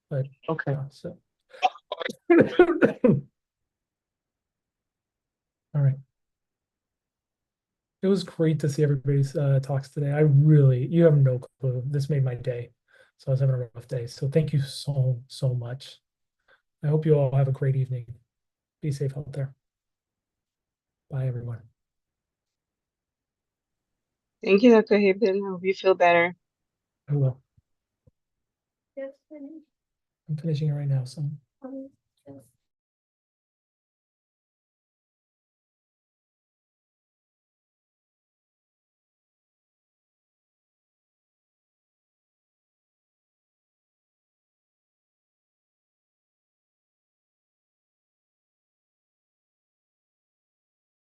but okay. So all right. It was great to see everybody's talks today. You have no clue. This made my day. So I was having a rough day. So thank you so much. I hope you all have a great evening. Be safe out there. Bye, everyone. Thank you, Dr. Hibben. I hope you feel better. I will. I'm finishing it right now, so.